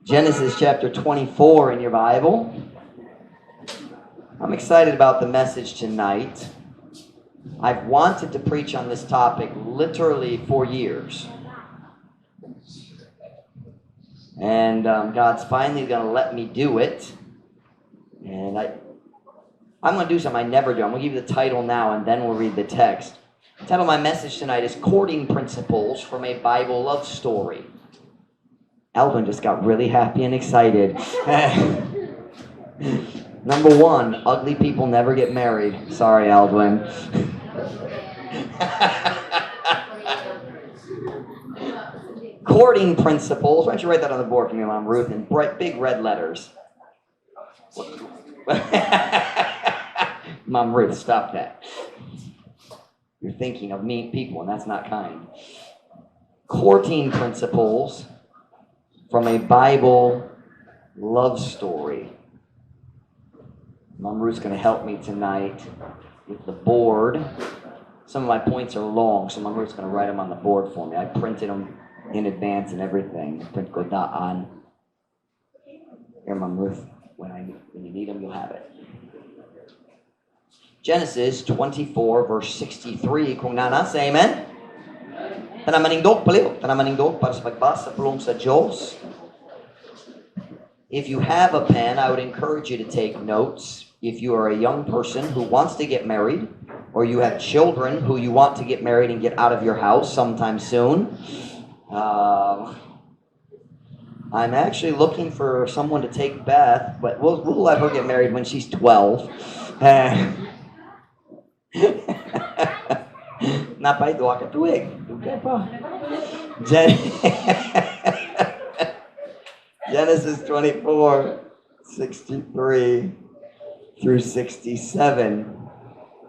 Genesis chapter 24 in your Bible. I'm excited about the message tonight. I've wanted to preach on this topic literally for years. And God's finally going to let me do it. And I'm going to do something I never do. I'm going to give you the title now, and then we'll read the text. The title of my message tonight is Courting Principles from a Bible Love Story. Alvin just got really happy and excited. Number one, ugly people never get married. Sorry, Alvin. Courting principles. Why don't you write that on the board for me, Mom Ruth, in bright, big red letters. Mom Ruth, stop that. You're thinking of mean people, and that's not kind. Courting principles from a Bible love story. Mom Ruth's going to help me tonight with the board. Some of my points are long, so Mom Ruth's going to write them on the board for me. I printed them in advance and everything. Print ko daan. Here, Mom Ruth. When you need them, you'll have it. Genesis 24, verse 63. Kung nana, say amen. Tanamaningdog paliw. Tanamaningdog para sa pagbasa pulong sa Diyos. If you have a pen, I would encourage you to take notes. If you are a young person who wants to get married, or you have children who you want to get married and get out of your house sometime soon, I'm actually looking for someone to take Beth, but we'll let her get married when she's 12. Napay doa ka tuig. Dugay pa. Genesis 24, 63 through 67.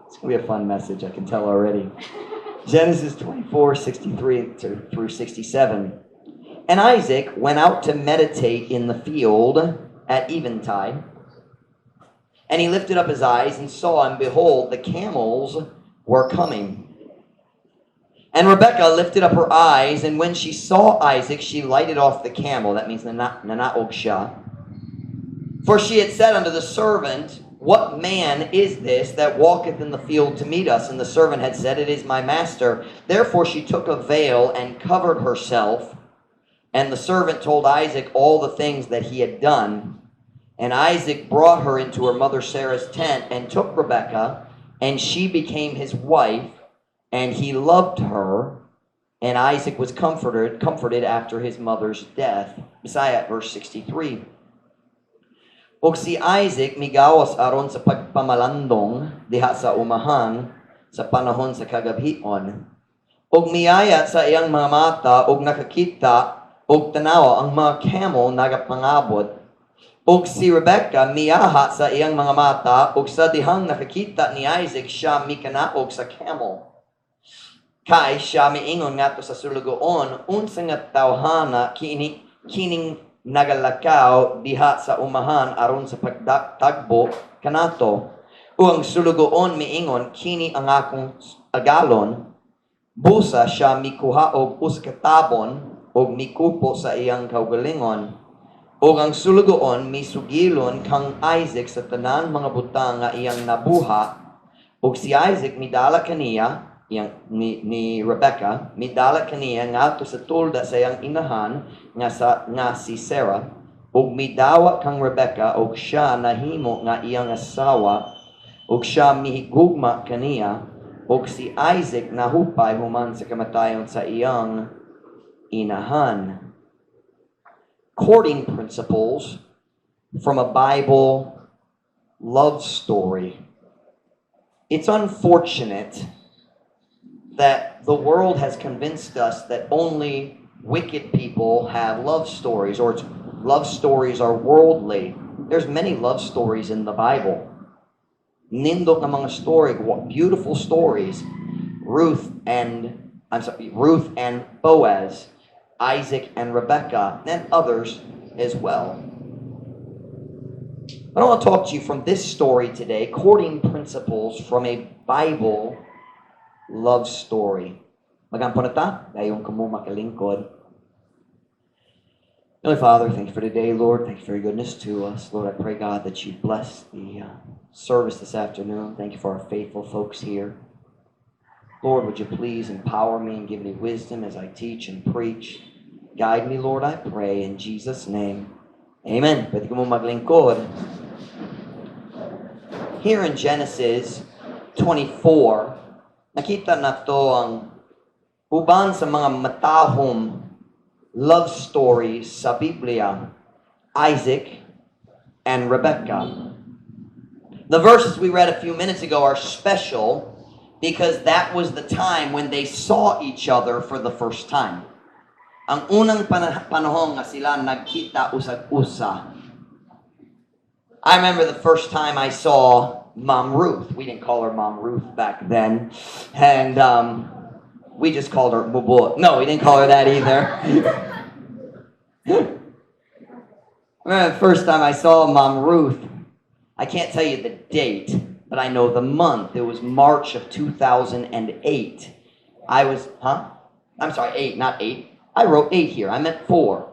It's going to be a fun message, I can tell already. Genesis 24, 63 through 67. And Isaac went out to meditate in the field at eventide. And he lifted up his eyes and saw, and behold, the camels were coming. And Rebekah lifted up her eyes, and when she saw Isaac, she lighted off the camel. That means nanaog siya. For she had said unto the servant, What man is this that walketh in the field to meet us? And the servant had said, It is my master. Therefore she took a veil and covered herself. And the servant told Isaac all the things that he had done. And Isaac brought her into her mother Sarah's tent and took Rebekah, and she became his wife. And he loved her, and Isaac was comforted after his mother's death. Messiah, verse 63. Og si Isaac migawas aron sa pagpamalandong diha sa umahan sa panahon sa kagabhion. Og miyayat sa iyang mga mata og nakakita og tanawa ang mga camel nagapangabot. Og si Rebekah miyahat sa iyang mga mata og sa dihang nakakita ni Isaac siya mikanaog sa camel. Kay siya miingon ngadto sa sulugoon, unsa nga tawhana kining nagalakaw diha sa umahan aron sa pagtagbo kanato. O ang sulugoon miingon, kini ang akong agalon. Busa siya mikuha og uskatabon og mikupo sa iyang kaugalingon. O ang sulugoon misugilon kang Isaac sa tanan mga butang nga iyang nabuha. Og si Isaac midala kaniya ni Rebekah, midala kaniya ngadto sa tulda sa iyang inahan nga si Sarah, ug midawa kang Rebekah og siya nahimo nga iyang asawa, ug siya mihigugma kaniya, ug si Isaac nahupay human sa kamatayon sa iyang inahan. Courting principles from a Bible love story. It's unfortunate that the world has convinced us that only wicked people have love stories, or love stories are worldly. There's many love stories in the Bible. Nindot na mga story, beautiful stories. Ruth and Boaz, Isaac and Rebekah, and others as well. I want to talk to you from this story today, courting principles from a Bible love story. Magampo na ta, dayong kamu makalingkod. Heavenly Father, thank you for today, Lord. Thank you for your goodness to us. Lord, I pray, God, that you bless the service this afternoon. Thank you for our faithful folks here. Lord, would you please empower me and give me wisdom as I teach and preach. Guide me, Lord, I pray, in Jesus' name. Amen. Pwede ko mo maglingkod. Here in Genesis 24, nakita na to ang uban sa mga matahong love stories sa Biblia, Isaac and Rebecca. The verses we read a few minutes ago are special because that was the time when they saw each other for the first time. Ang unang panahon nga sila nagkita usag-usa. I remember the first time I saw Mom Ruth. We didn't call her Mom Ruth back then. And we just called her Bubo. No, we didn't call her that either. I remember the first time I saw Mom Ruth. I can't tell you the date, but I know the month. It was March of 2008. I'm sorry, 8, not 8. I wrote 8 here. I meant 4.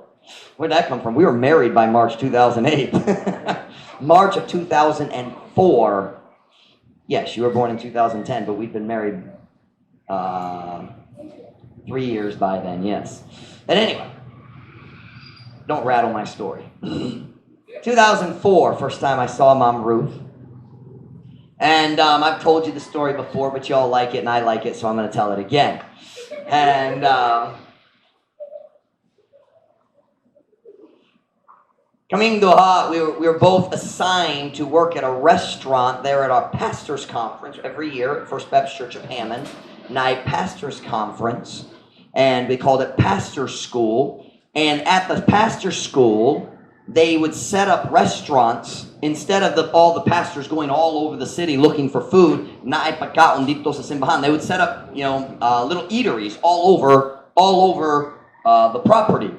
Where did that come from? We were married by March 2008. March of 2004. Yes, you were born in 2010, but we've been married 3 years by then, yes. But anyway, don't rattle my story. 2004, first time I saw Mom Ruth. And I've told you the story before, but y'all like it and I like it, so I'm going to tell it again. And coming doha, we were both assigned to work at a restaurant there at our pastor's conference every year at First Baptist Church of Hammond. Night pastor's conference, and we called it pastor school. And at the pastor school, they would set up restaurants instead of all the pastors going all over the city looking for food. They would set up, little eateries all over the property.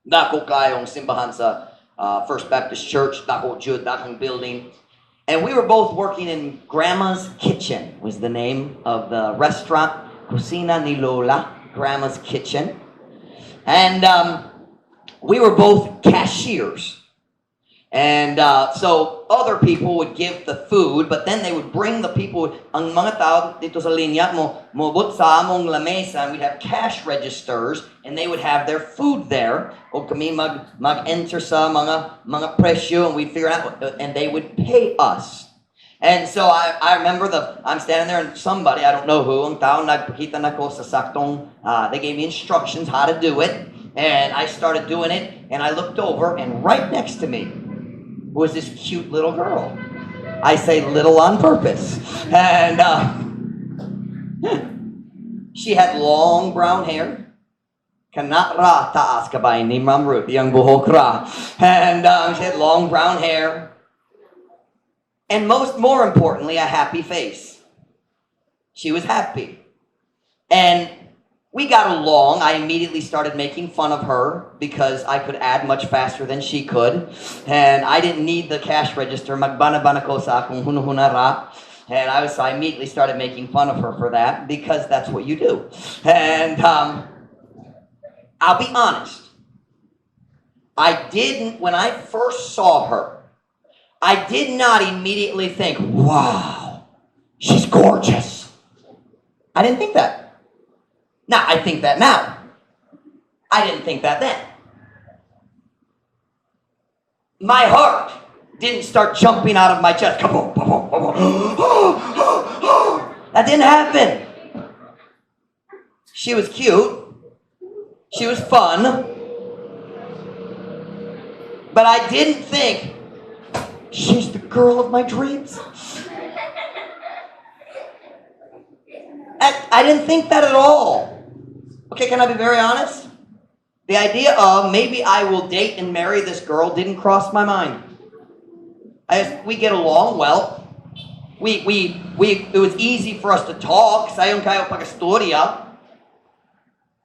Dako kayong simbahan sa First Baptist Church, dako jud, dakong building. And we were both working in Grandma's Kitchen, was the name of the restaurant. Kusina ni Lola, Grandma's Kitchen. And we were both cashiers. And so other people would give the food, but then they would bring the people, ang mga tao dito sa linya, mobot sa among lamesa, and we'd have cash registers, and they would have their food there. O kami mag-enter sa mga presyo, and we'd figure out, and they would pay us. And so I remember I'm standing there, and somebody, I don't know who, ang tao nagpakita na ko sa saktong, they gave me instructions how to do it, and I started doing it, and I looked over, and right next to me was this cute little girl. I say little on purpose. And she had long brown hair. Kanat ra taas kabay ni Ma'am Ruth, yung buhok ra. And she had long brown hair. And more importantly, a happy face. She was happy. And we got along. I immediately started making fun of her because I could add much faster than she could. And I didn't need the cash register. Magbana-bana ko sa akong hunahuna ra. And so I immediately started making fun of her for that because that's what you do. And I'll be honest. When I first saw her, I did not immediately think, wow, she's gorgeous. I didn't think that. Now, I think that now. I didn't think that then. My heart didn't start jumping out of my chest. Come on, come on, come on. That didn't happen. She was cute. She was fun. But I didn't think, she's the girl of my dreams. I didn't think that at all. Okay, can I be very honest? The idea of maybe I will date and marry this girl didn't cross my mind. We get along well. It was easy for us to talk. Sayon kayo pag-istorya.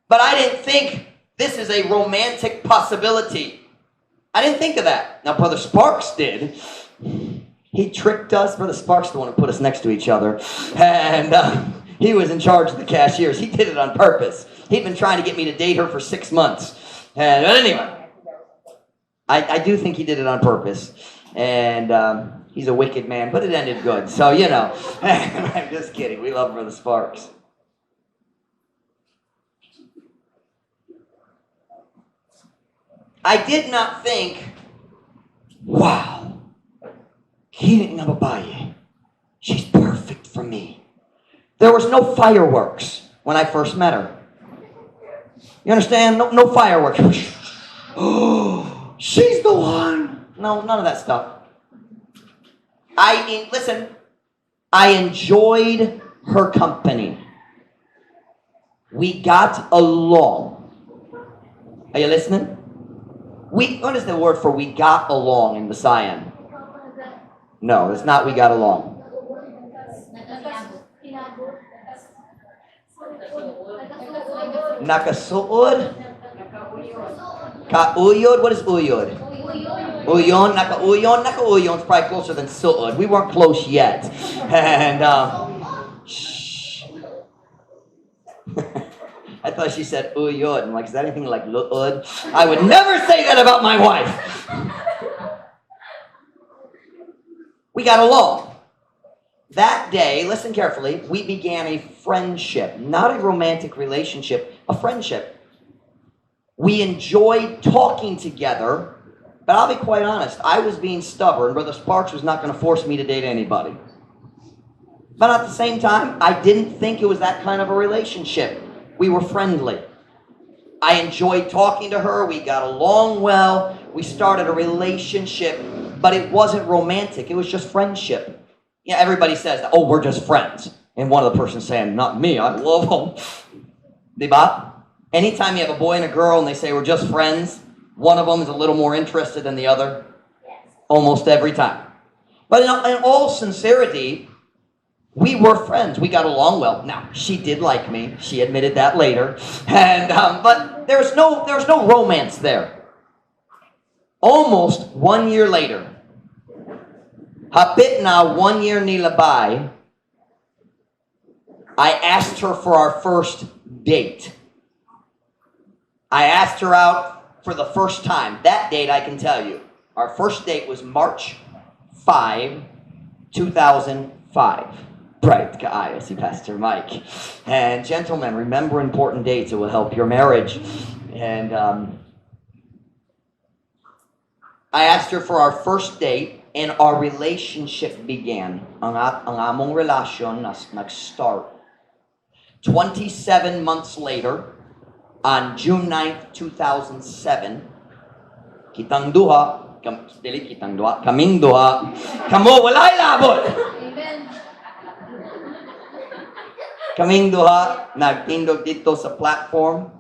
But I didn't think this is a romantic possibility. I didn't think of that. Now, Brother Sparks did. He tricked us. Brother Sparks the one who put us next to each other. And he was in charge of the cashiers. He did it on purpose. He'd been trying to get me to date her for 6 months. But anyway, I do think he did it on purpose. And he's a wicked man, but it ended good. So, you know. I'm just kidding. We love Brother Sparks. I did not think, wow, hilig na babae. She's perfect for me. There was no fireworks when I first met her. You understand? No fireworks. Oh, she's the one. No, none of that stuff. Listen, I enjoyed her company. We got along. Are you listening? What is the word for we got along in Visayan? No, it's not we got along. Nakasuod? Kauyod? What is uyod? Uyon, nakauyon's probably closer than suod. We weren't close yet. And, shh. I thought she said uyod. I'm like, is that anything like lu'ud? I would never say that about my wife. We got along. That day, listen carefully, we began a friendship. Not a romantic relationship, a friendship. We enjoyed talking together, but I'll be quite honest, I was being stubborn. Brother Sparks was not going to force me to date anybody. But at the same time, I didn't think it was that kind of a relationship. We were friendly. I enjoyed talking to her. We got along well. We started a relationship, but it wasn't romantic. It was just friendship. Yeah, everybody says, oh, we're just friends. And one of the persons saying, not me, I love them. Diba? Anytime you have a boy and a girl and they say we're just friends, one of them is a little more interested than the other. Almost every time. But in all sincerity, we were friends. We got along well. Now, she did like me. She admitted that later. And but there was no romance there. Almost 1 year later, hapit na 1 year nilabay, I asked her for our first date. I asked her out for the first time. That date, I can tell you. Our first date was March 5, 2005. Bright kaayo si Pastor Mike. And gentlemen, remember important dates. It will help your marriage. And I asked her for our first date, and our relationship began. Ang among relasyon nag-start. 27 months later, on June 9th, 2007, kaming duha, kamo walay labot. Kaming duha, nagtindog dito sa platform.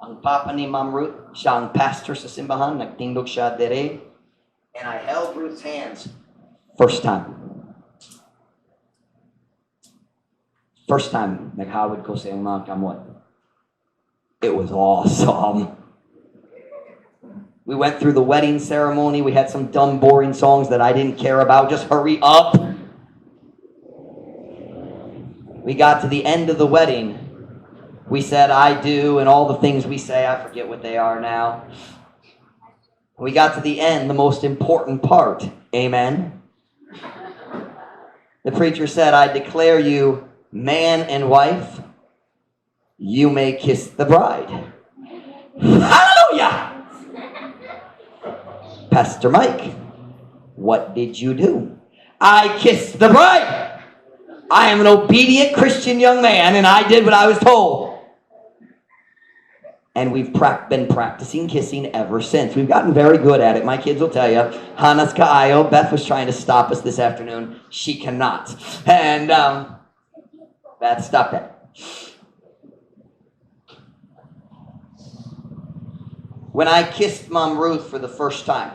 Ang papa ni Ma'am Ruth, siya ang pastor sa simbahan, nagtindog siya dire. And I held Ruth's hands. First time. First time, naghawid ko sa iyong mga kamot. It was awesome. We went through the wedding ceremony. We had some dumb, boring songs that I didn't care about. Just hurry up. We got to the end of the wedding. We said, I do, and all the things we say, I forget what they are now. We got to the end, the most important part. Amen. The preacher said, I declare you man and wife. You may kiss the bride. Hallelujah! Pastor Mike, what did you do? I kissed the bride. I am an obedient Christian young man, and I did what I was told. And we've been practicing kissing ever since. We've gotten very good at it. My kids will tell you. Hanas kaayo. Beth was trying to stop us this afternoon. She cannot. And Beth, stop that. When I kissed Mom Ruth for the first time,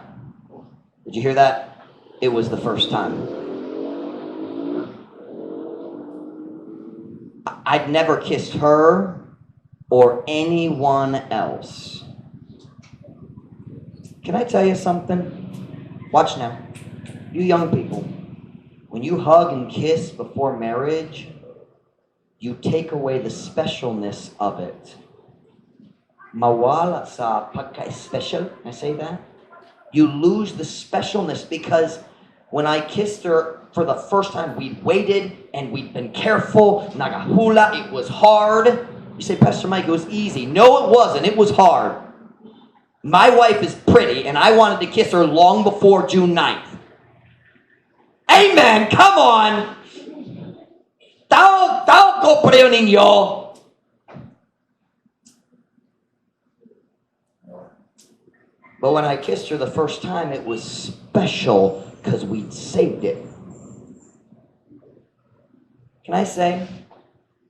did you hear that? It was the first time. I'd never kissed her or anyone else. Can I tell you something? Watch now. You young people, when you hug and kiss before marriage, you take away the specialness of it. Mawala sa pagka-special. I say that? You lose the specialness because when I kissed her for the first time, we'd waited and we'd been careful. Nagahula, it was hard. You say, Pastor Mike, it was easy. No, it wasn't. It was hard. My wife is pretty, and I wanted to kiss her long before June 9th. Amen! Come on! Tao ko preo ninyo. But when I kissed her the first time, it was special because we'd saved it. Can I say,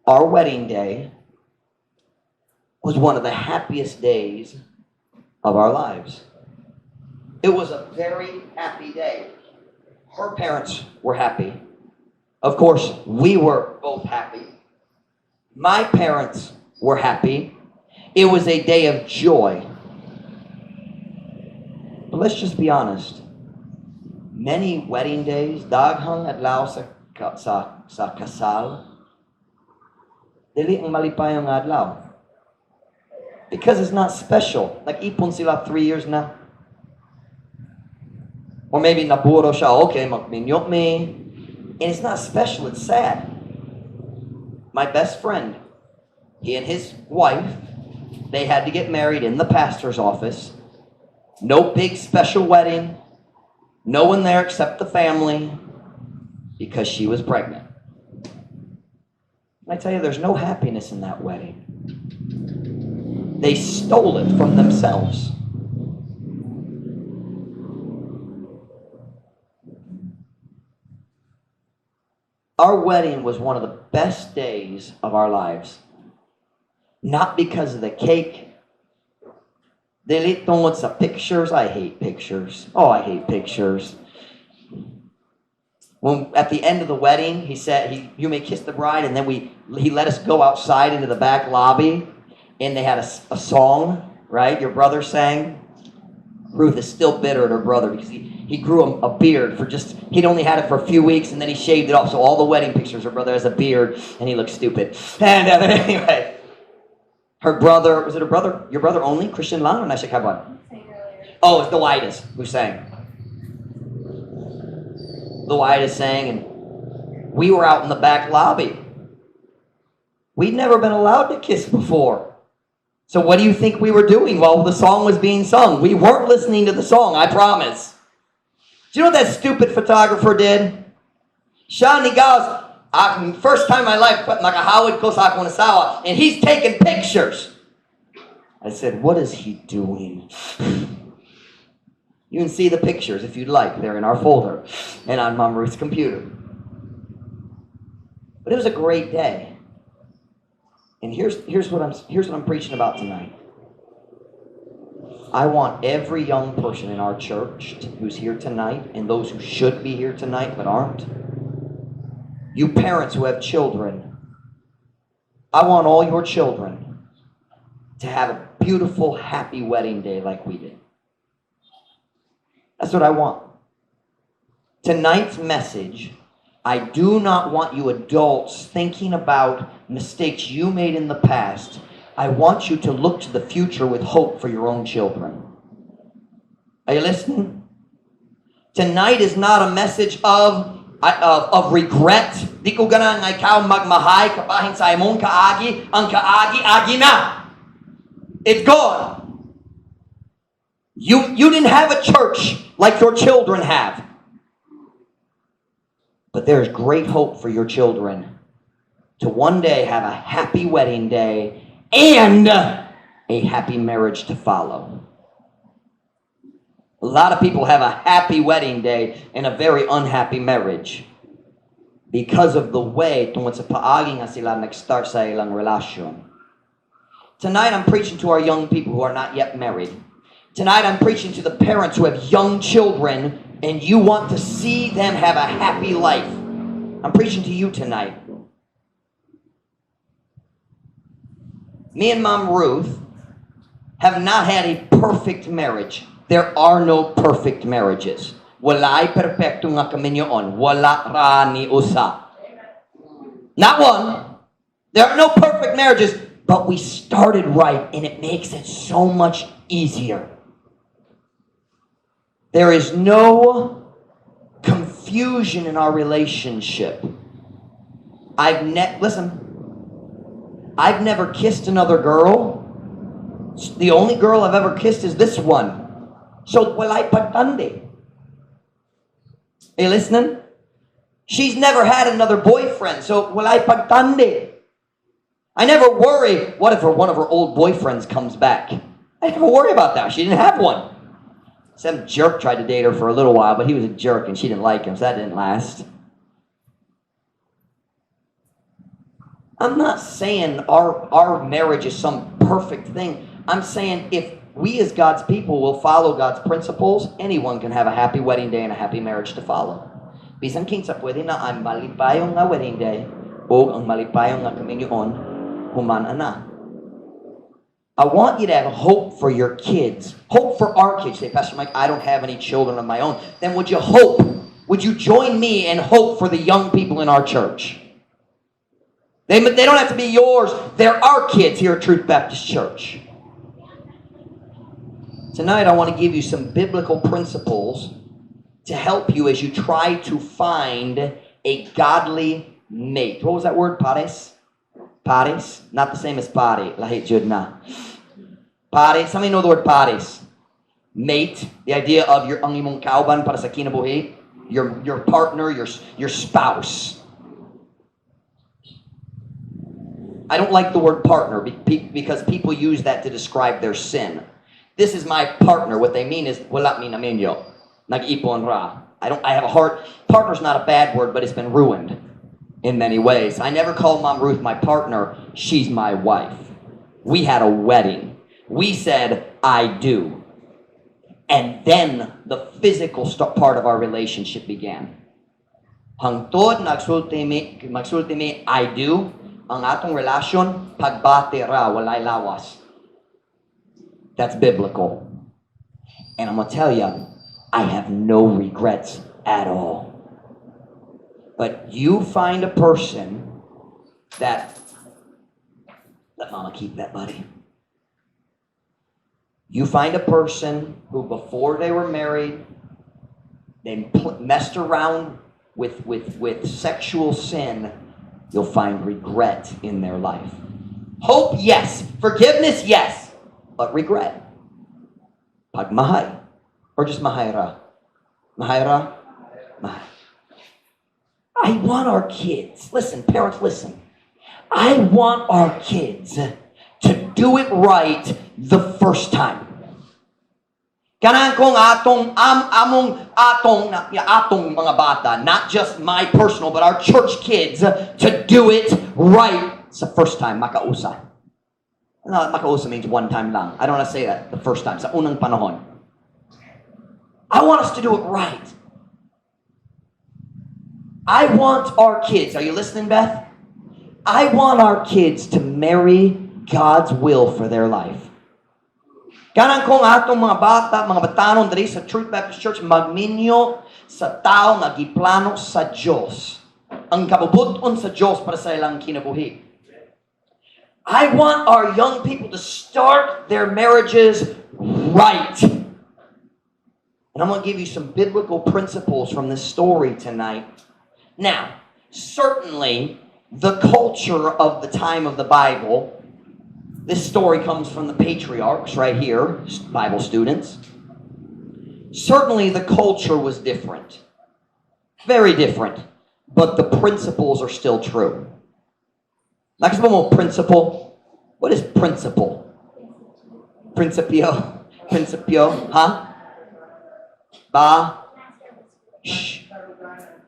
our wedding day was one of the happiest days of our lives. It was a very happy day. Her parents were happy. Of course, we were both happy. My parents were happy. It was a day of joy. But let's just be honest. Many wedding days, daghang adlaw sa kasal, dili ang malipayong adlaw. Because it's not special. Like ipon sila 3 years na. Or maybe naburo siya, okay, magminyok me. And it's not special, it's sad. My best friend, he and his wife, they had to get married in the pastor's office. No big special wedding. No one there except the family because she was pregnant. And I tell you, there's no happiness in that wedding. They stole it from themselves. Our wedding was one of the best days of our lives. Not because of the cake. Dili tungod sa pictures. I hate pictures. Oh, I hate pictures. When at the end of the wedding, he said, "You may kiss the bride," and then he let us go outside into the back lobby, and they had a song, right? Your brother sang. Ruth is still bitter at her brother because he grew a beard for he'd only had it for a few weeks, and then he shaved it off. So all the wedding pictures, her brother has a beard, and he looks stupid. And anyway, her brother, was it her brother? Your brother only? Christian lang or Nashikaban? Oh, it's Delightus who sang. Delightus sang, and we were out in the back lobby. We'd never been allowed to kiss before. So what do you think we were doing while the song was being sung? We weren't listening to the song, I promise. Do you know what that stupid photographer did? Siya nigaws, first time in my life, nakahawid ko sa akong asawa, and he's taking pictures. I said, what is he doing? You can see the pictures if you'd like. They're in our folder and on Mom Ruth's computer. But it was a great day. And here's what I'm preaching about tonight. I want every young person in our church who's here tonight, and those who should be here tonight but aren't. You parents who have children, I want all your children to have a beautiful, happy wedding day like we did. That's what I want. Tonight's message, I do not want you adults thinking about mistakes you made in the past. I want you to look to the future with hope for your own children. Are you listening? Tonight is not a message of regret. Di ko ganang ikaw magmahay kabahin sa imong kaagi, ang kaagi-agi na. It's gone. You didn't have a church like your children have. But there's great hope for your children to one day have a happy wedding day and a happy marriage to follow. A lot of people have a happy wedding day and a very unhappy marriage because of the way tungod sa paagi nga sila nag-start sa ilang relasyon. Tonight I'm preaching to our young people who are not yet married. Tonight I'm preaching to the parents who have young children and you want to see them have a happy life. I'm preaching to you tonight. Me and Mom Ruth have not had a perfect marriage. There are no perfect marriages. Wala ay perfecto nga kami nyoon. Wala ra ni usa. Not one. There are no perfect marriages, but we started right and it makes it so much easier. There is no confusion in our relationship. Listen, I've never kissed another girl. The only girl I've ever kissed is this one. So walay pagtandi. Are you listening? She's never had another boyfriend, so walay pagtandi. I never worry, what if one of her old boyfriends comes back? I never worry about that. She didn't have one. Some jerk tried to date her for a little while, but he was a jerk and she didn't like him, so that didn't last. I'm not saying our marriage is some perfect thing. I'm saying if we as God's people will follow God's principles, anyone can have a happy wedding day and a happy marriage to follow. Bisan kinsa pwede na ang malipayong nga wedding day o ang malipayong nga kaminyoon humana na. I want you to have hope for your kids. Hope for our kids. Say, Pastor Mike, I don't have any children of my own. Then would you hope? Would you join me and hope for the young people in our church? They don't have to be yours. They're our kids here at Truth Baptist Church. Tonight I want to give you some biblical principles to help you as you try to find a godly mate. What was that word? Pares? Pares? Not the same as pare. Lahi jud na. Pares. Somebody know the word pares? Mate. The idea of your ang imong kauban para sa kinabuhi. Your partner, your spouse. I don't like the word partner because people use that to describe their sin. This is my partner. What they mean is, wala mi naminyo. Nag-ipon ra. I have a heart. Partner's not a bad word, but it's been ruined in many ways. I never call Mom Ruth my partner. She's my wife. We had a wedding. We said, I do. And then the physical part of our relationship began. Hangtod nagsulti mi, I do. Ang atong relasyon, pagbate ra, walay lawas. That's biblical. And I'm going to tell you, I have no regrets at all. But you find a person that, let Mama keep that, buddy. You find a person who before they were married, they messed around with sexual sin, you'll find regret in their life. Hope, yes. Forgiveness, yes. But regret. Pagmahay. Or just mahayra. Mahayra? Mahay. I want our kids, listen, parents, listen. I want our kids to do it right the first time. Kanang kong atong mga bata, not just my personal, but our church kids, to do it right. It's the first time, makausa. No, makausa means one time lang. I don't want to say that the first time. Sa unang panahon. I want us to do it right. I want our kids, are you listening, Beth? I want our kids to marry God's will for their life. Kanang kong atong mga bata, mga batanon diri sa Truth Baptist Church magminyo sa tao nga giplano sa Dios. Ang kabubuton sa Dios para sa ilang kinabuhi. I want our young people to start their marriages right. And I'm going to give you some biblical principles from this story tonight. Now, certainly the culture of the time of the Bible, this story comes from the patriarchs right here, Bible students. Certainly the culture was different. Very different. But the principles are still true. Next one, principle. What is principle? Principio. Principio. Huh?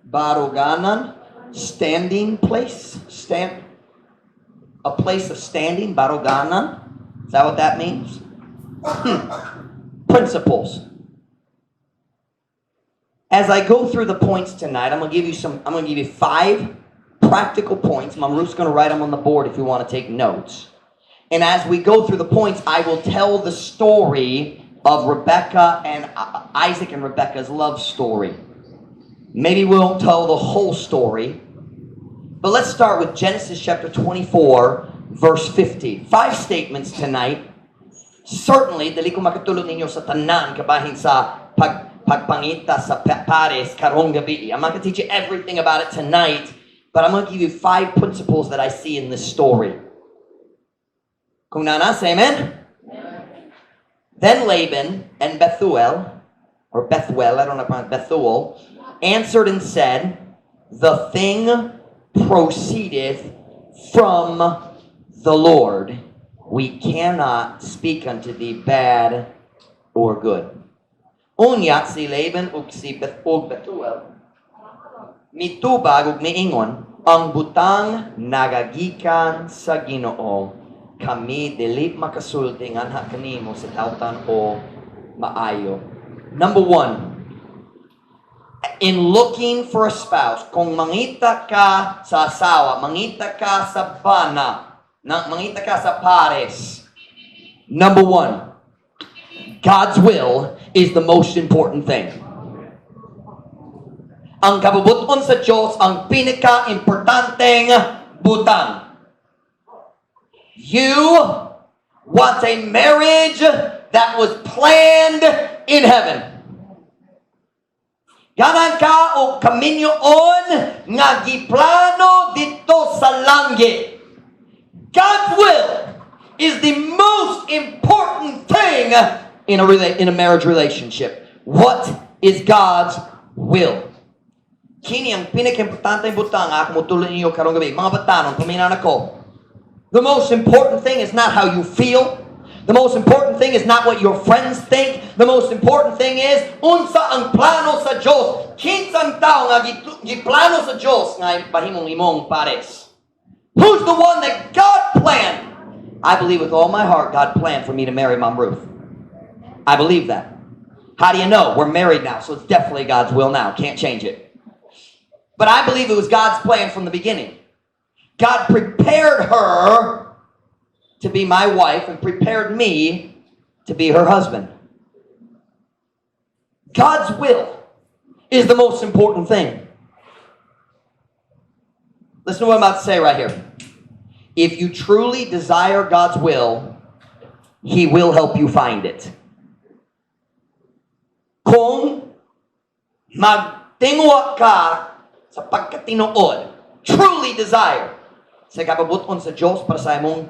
Baruganan. Standing place. A place of standing. Baruganan. Is that what that means? Principles. As I go through the points tonight, I'm going to give you 5 practical points. Mom Ruth's going to write them on the board if you want to take notes. And as we go through the points, I will tell the story of Rebecca and Isaac and Rebecca's love story. Maybe we won't tell the whole story. But let's start with Genesis chapter 24, verse 50. 5 statements tonight. Certainly, dali ko makatulog ninyo sa tanan kabahin sa pagpangita sa pares karong gabi. I'm not going to teach you everything about it tonight, but I'm going to give you 5 principles that I see in this story. Kung nana, say amen? Then Laban and Bethuel, I don't know if I'm Bethuel, answered and said, the thing proceedeth from the Lord. We cannot speak unto thee bad or good. Unya si Laban ug si Bethuel mitubag ug miingon, ang butang nagagikan sa Ginoo. Kami dili makasulti nganha kanimo sa tawtan o maayo. Number 1, in looking for a spouse, kung mangita ka sa asawa, mangita ka sa bana, mangita ka sa pares, number 1, God's will is the most important thing. Ang kabubuton sa Diyos ang pinaka-importanteng butang. You want a marriage that was planned in heaven. Ganan ka o kaminyoon nga giplano dito sa langit. God's will is the most important thing in a marriage relationship. What is God's will? Kini ang pinaka-importanteng butang ako mutulon niyo karong gabi. Mga batanon, paminan ako. The most important thing is not how you feel. The most important thing is not what your friends think. The most important thing is unsa ang plano sa Diyos. Kinsang tao nga giplano sa Diyos nga pahimong imong pares. Who's the one that God planned? I believe with all my heart God planned for me to marry Mom Ruth. I believe that. How do you know? We're married now, so it's definitely God's will now. Can't change it. But I believe it was God's plan from the beginning. God prepared her to be my wife and prepared me to be her husband. God's will is the most important thing. Listen to what I'm about to say right here. If you truly desire God's will, He will help you find it. Kung magtingwa ka sa pagkatinuod, truly desire, sa kapabuton sa Diyos para sa imong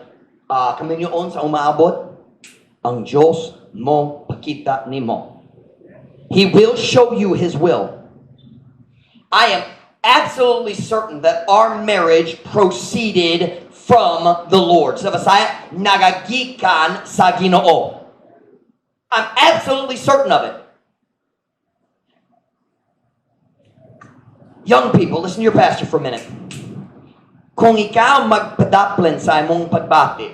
kaminyoon sa umaabot, ang Diyos mo pakita nimo. He will show you His will. I am absolutely certain that our marriage proceeded from the Lord. Sa Bisaya, nagagikan sa Ginoo. I'm absolutely certain of it. Young people, listen to your pastor for a minute. Kung ikaw magpadaplin sa imong pagbati,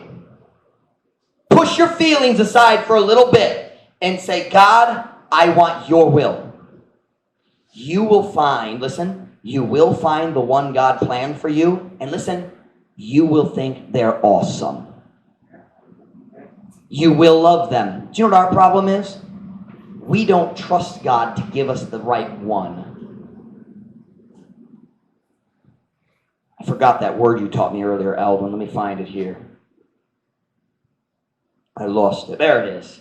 push your feelings aside for a little bit and say, God, I want your will. You will find, listen, you will find the one God planned for you. And listen, you will think they're awesome. You will love them. Do you know what our problem is? We don't trust God to give us the right one. I forgot that word you taught me earlier, Alvin. Let me find it here. I lost it. There it is.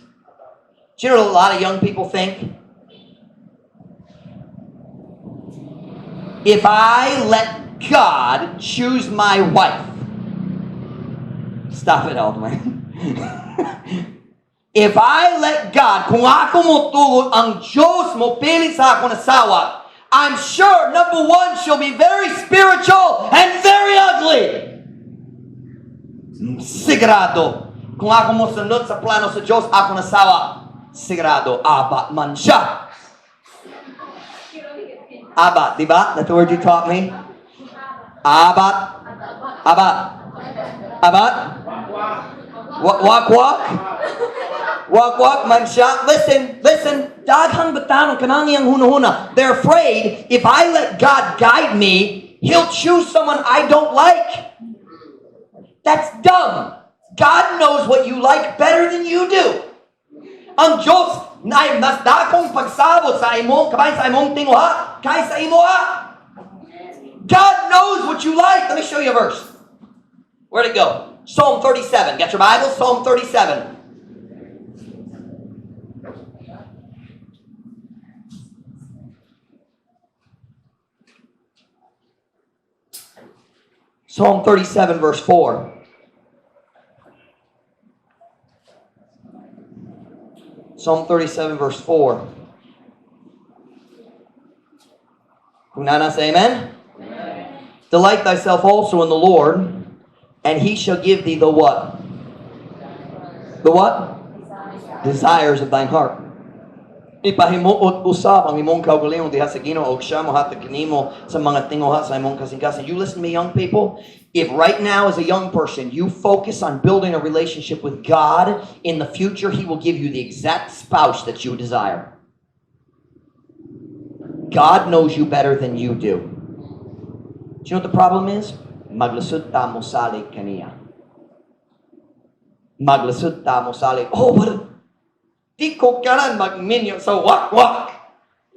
Do you know what a lot of young people think? If I let God choose my wife. Stop it, Alvin. If I let God, kung ako motulog, ang Diyos mo pili sa akong asawa, I'm sure, number 1, she'll be very spiritual and very ugly. Sigurado. Kung ako mo sunod sa plano sa Diyos, ako nasawa, sigurado, abat man siya. Abat, di ba? That's the word you taught me? Abat. Abat. Abat. Wak. Wak man siya. Listen. Daghang batanon kanang iyang hunahuna. They're afraid if I let God guide me, He'll choose someone I don't like. That's dumb. God knows what you like better than you do. Ang Diyos na mas dakong pagsabot sa imong kabay sa imong tinguha kaysa imoha. God knows what you like. Let me show you a verse. Where'd it go? Psalm 37. Got your Bible? Psalm 37. Psalm 37 verse 4. Psalm 37 verse 4. Kung nanas, amen? Amen? Delight thyself also in the Lord, and he shall give thee the what? The what? Desires of thine heart. Ipahimuot usab ang imong kaugalingong diha sa Ginoo og siya mohatag kanimo sa mga tinguha sa imong kasing-kasing. You listen to me, young people. If right now as a young person you focus on building a relationship with God, in the future He will give you the exact spouse that you desire. God knows you better than you do. Do you know what the problem is? Maglasud ta mo salig kaniya. Maglasud ta mo salig. Oh, what? Di ko kanan magminyo sa wak-wak.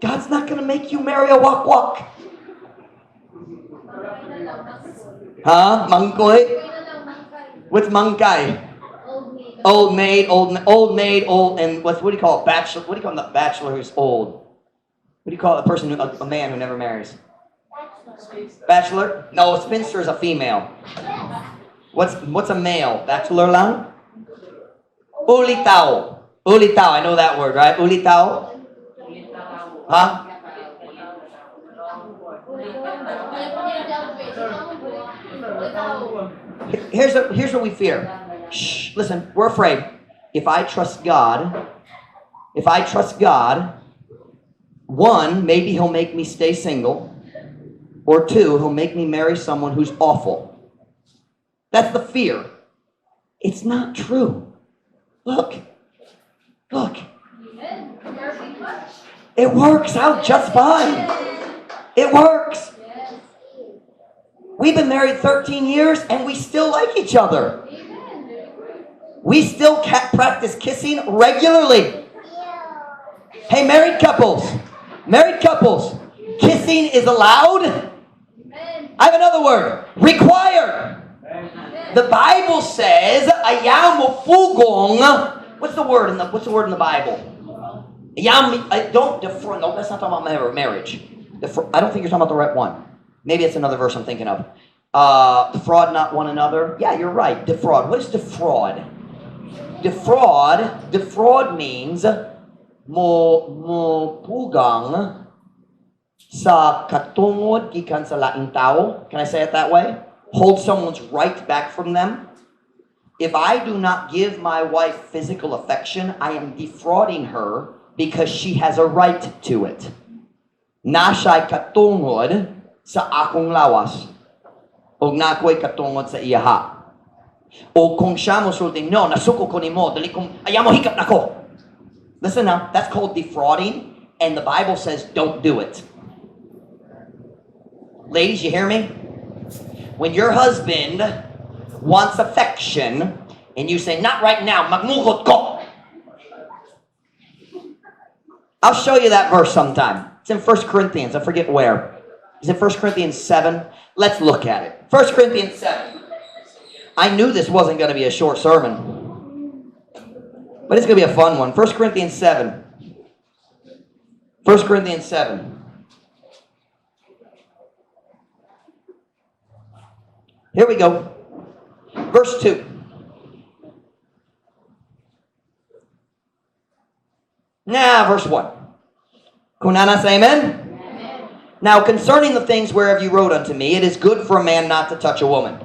God's not going to make you marry a wak-wak. Huh? Mangkoy? What's mangkay? Old maid, and what do you call it? Bachelor? What do you call the bachelor who's old? What do you call a person, a man who never marries? Bachelor? No, a spinster is a female. What's a male? Bachelor lang? Ulitaw. Ulitaw, I know that word, right? Ulitaw? Huh? Here's what we fear. Shh, listen, we're afraid. If I trust God, one, maybe He'll make me stay single, or two, He'll make me marry someone who's awful. That's the fear. It's not true. Look. It works out just fine. It works. We've been married 13 years and we still like each other. We still practice kissing regularly. Hey, married couples, kissing is allowed. I have another word, required. The Bible says, ayaw fugong. What's the word in the Bible? Don't defraud. No, that's not talking about marriage. I don't think you're talking about the right one. Maybe it's another verse I'm thinking of. Defraud not one another. Yeah, you're right. Defraud. What is defraud? Defraud means mo pugang sa katungod gikan sa laing tao. Can I say it that way? Hold someone's right back from them. If I do not give my wife physical affection, I am defrauding her because she has a right to it. Na siya'y katungod sa akong lawas. O na ako'y katungod sa iyaha. O kung siya mo sulting, no, nasuko ko ni mo, dali kong, ayaw mo hikap na ko. Listen now, that's called defrauding, and the Bible says don't do it. Ladies, you hear me? When your husband wants affection, and you say, not right now, magmugot ko. I'll show you that verse sometime. It's in 1 Corinthians, I forget where. Is it 1 Corinthians 7? Let's look at it. 1 Corinthians 7. I knew this wasn't going to be a short sermon, but it's going to be a fun one. 1 Corinthians 7. 1 Corinthians 7. Here we go. Verse 2. Now, verse 1. Kunana, say amen? Amen. Now, concerning the things whereof you wrote unto me, it is good for a man not to touch a woman.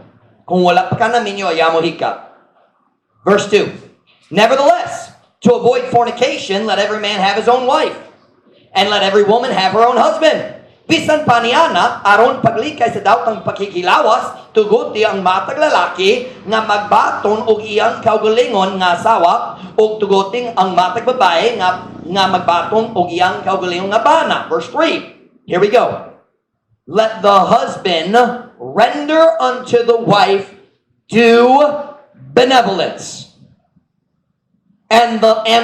Kung wala pa ka na minyo, ayaw mo hikap. Verse 2. Nevertheless, to avoid fornication, let every man have his own wife, and let every woman have her own husband. Bisan pa niana, aron paglikay sa daotang pakikilawas, tugot di ang matag lalaki nga magbaton og iyang kaugalingon nga asawa, og tugoting ang matag babae nga magbaton og iyang kaugalingon nga bana. Verse 3. Here we go. Let the husband render unto the wife due benevolence, and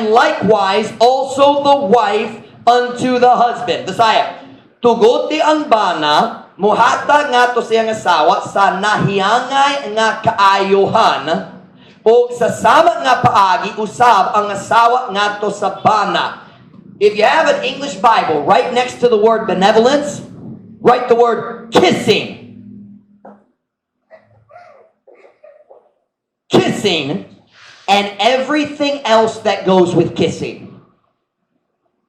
likewise also the wife unto the husband. Bisaya. Tugot di ang bana, muhatag nga to siyang asawa sa nahiyangay nga kaayuhan, o sa sama nga paagi usab ang asawa nga to sa bana. If you have an English Bible, right next to the word benevolence, write the word kissing. kissing and everything else that goes with kissing.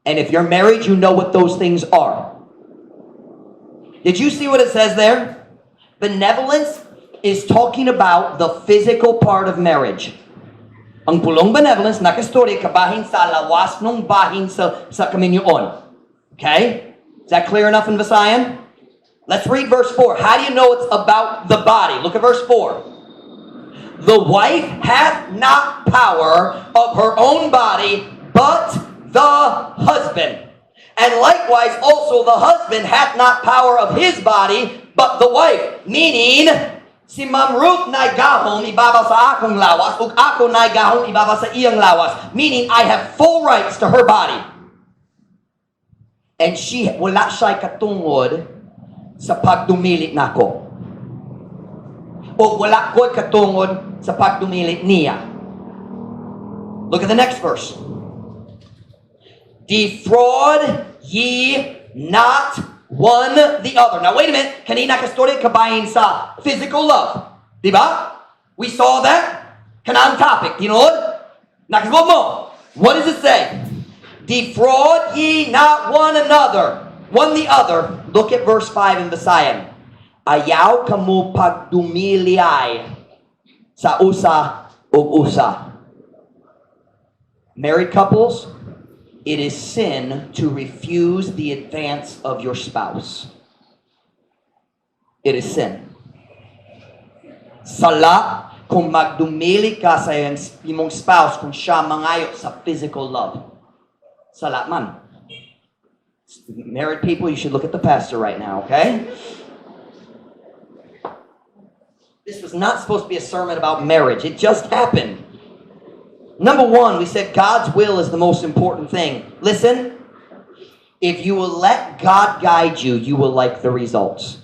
And if you're married, you know what those things are. Did you see what it says there? Benevolence is talking about the physical part of marriage. Ang pulong benevolence, nakastorya kabahin sa lawas nung bahin sa kaminyoon. Okay? Is that clear enough in Visayan? Let's read verse 4. How do you know it's about the body? Look at verse 4. The wife hath not power of her own body, but the husband. And likewise also the husband hath not power of his body, but the wife. Meaning, si Ma'am Ruth na gahom ibabaw sa akong lawas, ug ako na gahom ibabaw sa iyang lawas. Meaning, I have full rights to her body. And she, wala siya'y katungod sa pagdumili nako. O wala ko'y katungod sa pagdumili niya. Look at the next verse. Defraud ye not one the other. Now wait a minute. Kanina kastorya kabahin sa physical love. Diba? We saw that. Kanang topic. You know what? Nakasbog mo. What does it say? Defraud ye not one another. One the other. Look at verse 5 in Visayan. Ayaw kamu pagdumiliay sa usa ug usa. Married couples, it is sin to refuse the advance of your spouse. It is sin. Sala kung magdumili ka sa imong spouse kung siya mangayo sa physical love. Sala man. Married people, you should look at the pastor right now, okay? This was not supposed to be a sermon about marriage. It just happened. Number one, we said God's will is the most important thing. Listen, if you will let God guide you, you will like the results.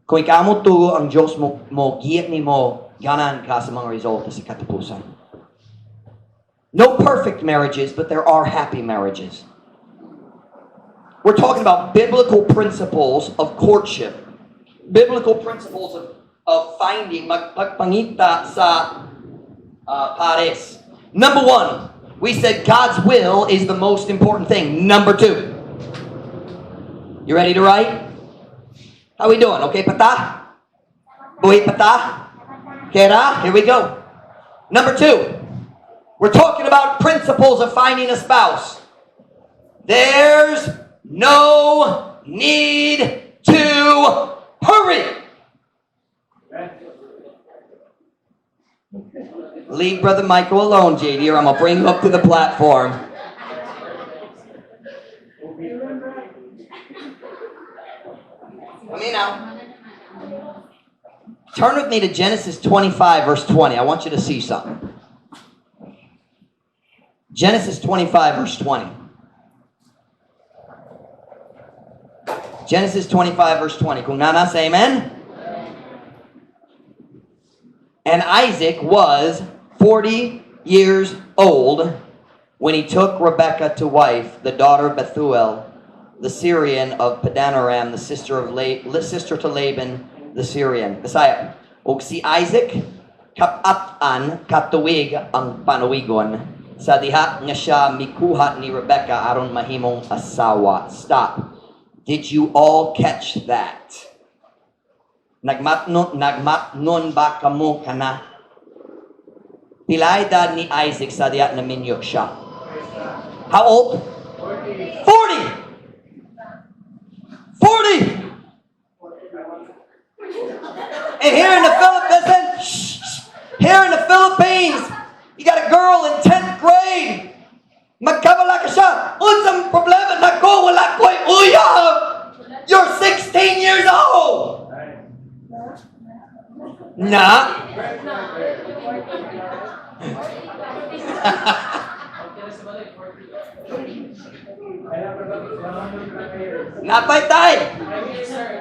Kung ikaw mo tugo ang Diyos mo giyat ni mo, ganan ka sa mga resulta sa katapusan. No perfect marriages, but there are happy marriages. We're talking about biblical principles of courtship. Biblical principles of finding magpagpangita sa pares. Number one, we said God's will is the most important thing. Number two, you ready to write? How we doing? Okay, pata? Buhay pata? Kera? Here we go. Number two, we're talking about principles of finding a spouse. There's no need to hurry. Leave Brother Michael alone, JD, or I'm going to bring him up to the platform. Come in now. Turn with me to Genesis 25, verse 20. I want you to see something. Genesis 25, verse 20. Genesis 25, verse 20. Kung nana, say amen. And Isaac was 40 years old when he took Rebekah to wife, the daughter of Bethuel, the Syrian of Padanaram, the sister to Laban, the Syrian. Bisaya, og si Isaac kapatan katuwig ang panawigon sa diha nga siya mikuha ni Rebekah aron mahimong asawa. Stop. Did you all catch that? Nagmatnon ba kamo kana? Pila edad ni Isaac sa diya na minyo siya? How old? 40. 40. And here in the Philippines, here in the Philippines, you got a girl in 10th grade. Magkabala ka siya. Unsang problema na ko, wala ko'y uyab. You're 16 years old. Na? Napay tay.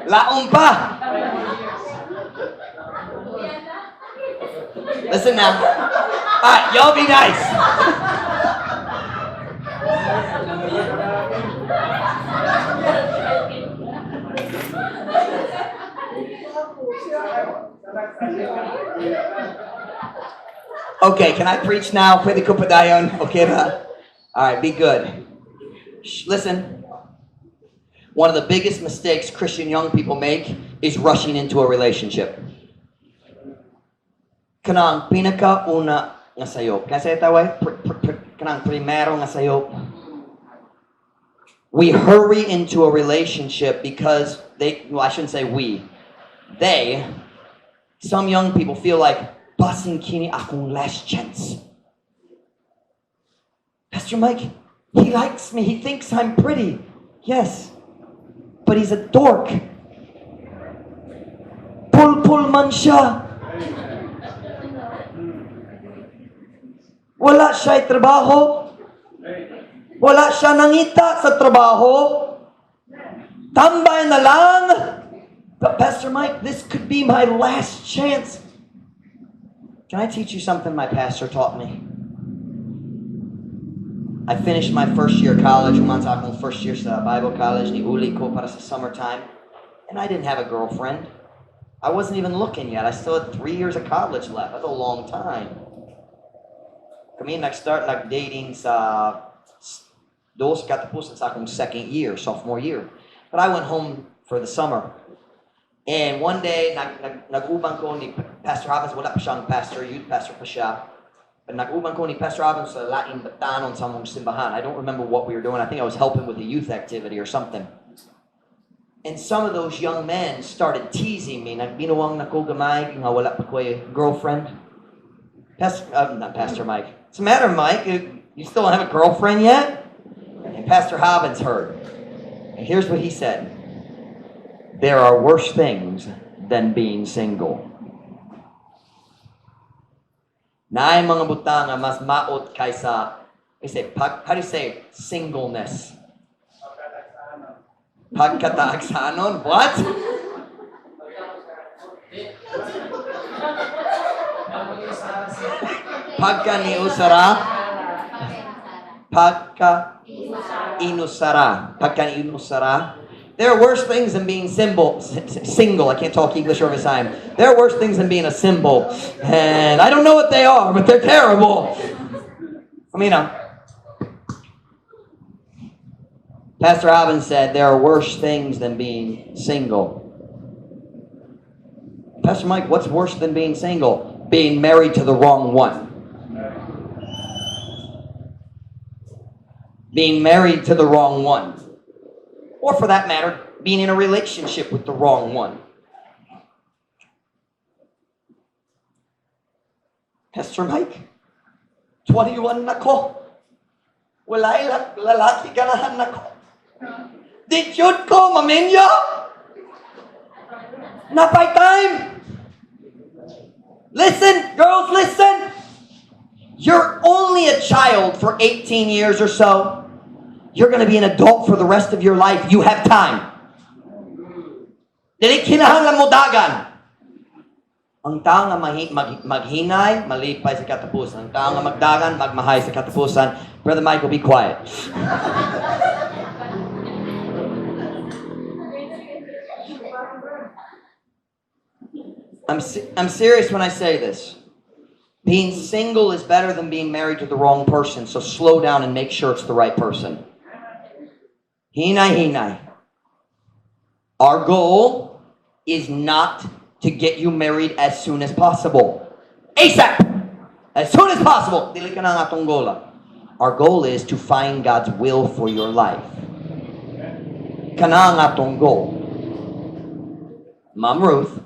Laong pa. Listen now. Alright, y'all be nice. Okay, can I preach now? Pwede ko pa dayon? Okay ba? Alright, be good. Listen. One of the biggest mistakes Christian young people make is rushing into a relationship. Kanang pinaka-una nga sayop. Kasi taway, kanang primero nga sayop. We hurry into a relationship because I shouldn't say we. Some young people feel like, basin kini akong last chance. Pastor Mike, he likes me. He thinks I'm pretty. Yes. But he's a dork. Pul man siya. Wala siya'y trabaho. Wala siya nangita sa trabaho. Tambay na lang. But Pastor Mike, this could be my last chance. Can I teach you something my pastor taught me? I finished my first year of college. Humansa akong first year sa Bible college. Ni uli ko para sa summertime. And I didn't have a girlfriend. I wasn't even looking yet. I still had 3 years of college left. That's a long time. Kami nag-start dating sa dos katapusan sa akong second year, sophomore year. But I went home for the summer. And one day, nag-ubang ko ni Pastor Havens. Wala pa siyang pastor, youth pastor pa siya. But nag-ubang ko ni Pastor Havens sa laing batanon sa mong simbahan. I don't remember what we were doing. I think I was helping with the youth activity or something. And some of those young men started teasing me. Nagbinuwang na ko gamay, nga wala pa ko girlfriend. Not Pastor Mike. What's the matter, Mike? You still don't have a girlfriend yet? And Pastor Havens heard. And here's what he said. There are worse things than being single. Naay mga butang nga mas maot kaysa, how do you say singleness? Pagkataagsanon? What? Pagkaniusara? Pagkaniusara? There are worse things than being single. I can't talk English over time. There are worse things than being a symbol. And I don't know what they are, but they're terrible. I mean, Pastor Alvin said there are worse things than being single. Pastor Mike, what's worse than being single? Being married to the wrong one. Being married to the wrong one. Or for that matter, being in a relationship with the wrong one. Pastor Mike, 21 na ko. Walay lalaki ganahan na ko. Di yun ko, maminyo! Napay time! Listen, girls, listen! You're only a child for 18 years or so. You're going to be an adult for the rest of your life. You have time. Dili kinahanglan mo dagan. Ang tao nga maghinay, malipay sa katapusan. Ang tao nga magdagan, magmahay sa katapusan. Brother Michael, be quiet. I'm serious when I say this. Being single is better than being married to the wrong person. So slow down and make sure it's the right person. Hinay. Our goal is not to get you married as soon as possible. ASAP! As soon as possible. Dili ka na nga atong goal. Our goal is to find God's will for your life. Kana nga atong goal. Mom Ruth,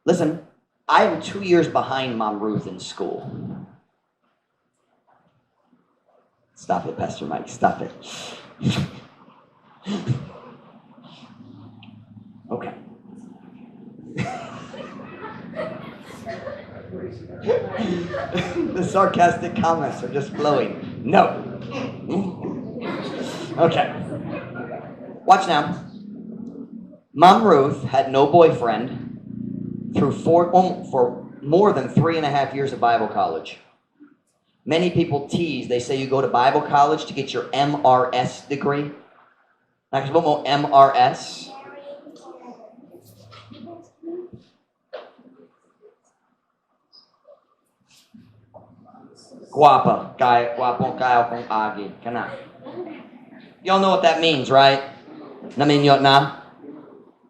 listen, I am 2 years behind Mom Ruth in school. Stop it, Pastor Mike. Stop it. Okay. The sarcastic comments are just flowing. No. Okay. Watch now. Mom Ruth had no boyfriend for more than 3.5 years of Bible college. Many people tease. They say you go to Bible college to get your MRS degree. Nakasabot mo MRS? Guapa. Guapong kayo kung agi. Kana. Y'all know what that means, right? Naminyot na?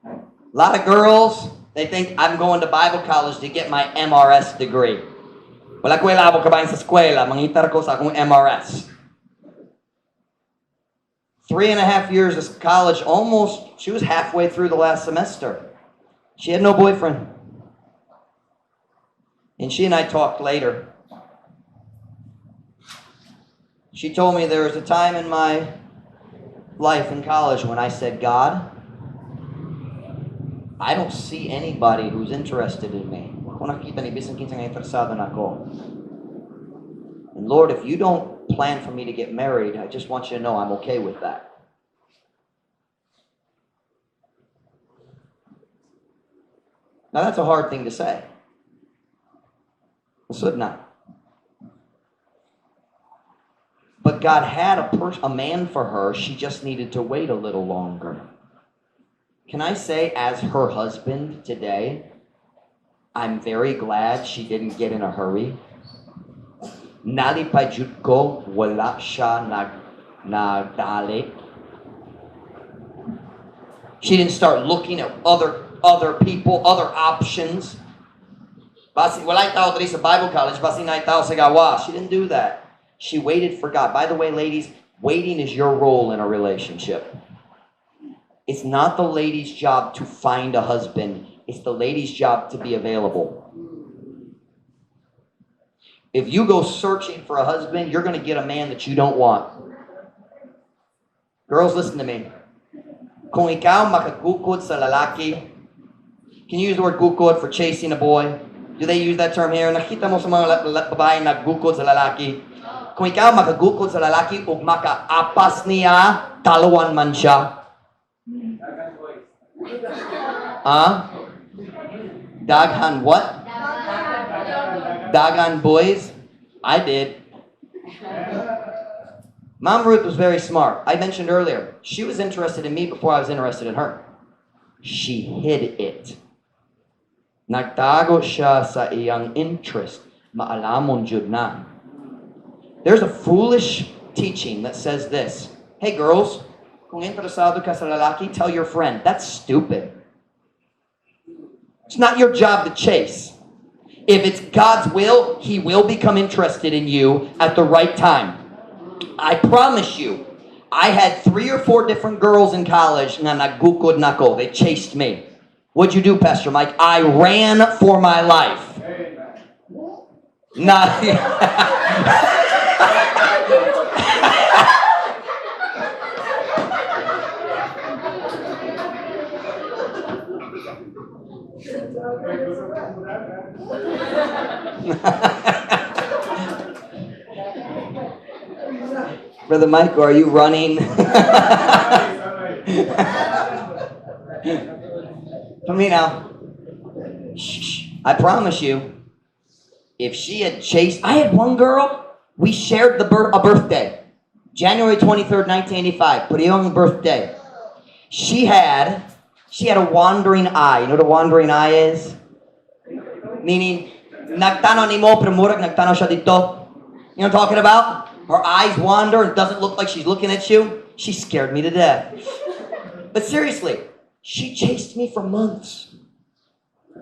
A lot of girls, they think I'm going to Bible college to get my MRS degree. Wala ko ilabo ka ba sa eskwela, mangitar ko sa akong MRS. 3.5 years of college, almost, she was halfway through the last semester. She had no boyfriend. And she and I talked later. She told me there was a time in my life in college when I said, God, I don't see anybody who's interested in me. And Lord, if you don't plan for me to get married, I just want you to know I'm okay with that. Now that's a hard thing to say. But God had a man for her. She just needed to wait a little longer. Can I say, as her husband today, I'm very glad she didn't get in a hurry. Nalipajud ko, wala siya nagdali. She didn't start looking at other people, other options. Basi walay tao diri sa Bible college, basi nay tao sa gawa. She didn't do that. She waited for God. By the way, ladies, waiting is your role in a relationship. It's not the lady's job to find a husband. It's the lady's job to be available. If you go searching for a husband, you're going to get a man that you don't want. Girls, listen to me. Kung ikaw makagukod sa lalaki, can you use the word gukod for chasing a boy? Do they use that term here? Nakita mo sa mga babae naggukod sa lalaki? Kung ikaw makagukod sa lalaki ug makaapas niya, talawan man siya. Daghan what? Dagan boys? I did. Mom Ruth was very smart. I mentioned earlier, she was interested in me before I was interested in her. She hid it. Nagtago siya sa iyang interest. Maalamon jud na. There's a foolish teaching that says this. Hey girls, kung interesado ka sa lalaki, tell your friend. That's stupid. It's not your job to chase. If it's God's will, He will become interested in you at the right time. I promise you, I had 3 or 4 different girls in college na naggukod nako. They chased me. What'd you do, Pastor Mike? I ran for my life. Not... Brother Michael, are you running? For me now. Shh. I promise you, if she had chased... I had one girl, we shared a birthday. January 23rd, 1985. Parehong birthday. She had a wandering eye. You know what a wandering eye is? Meaning, nagtanaw ni mo, pero murag nagtanaw siya dito. You know what I'm talking about? Her eyes wander and it doesn't look like she's looking at you. She scared me to death. But seriously, she chased me for months.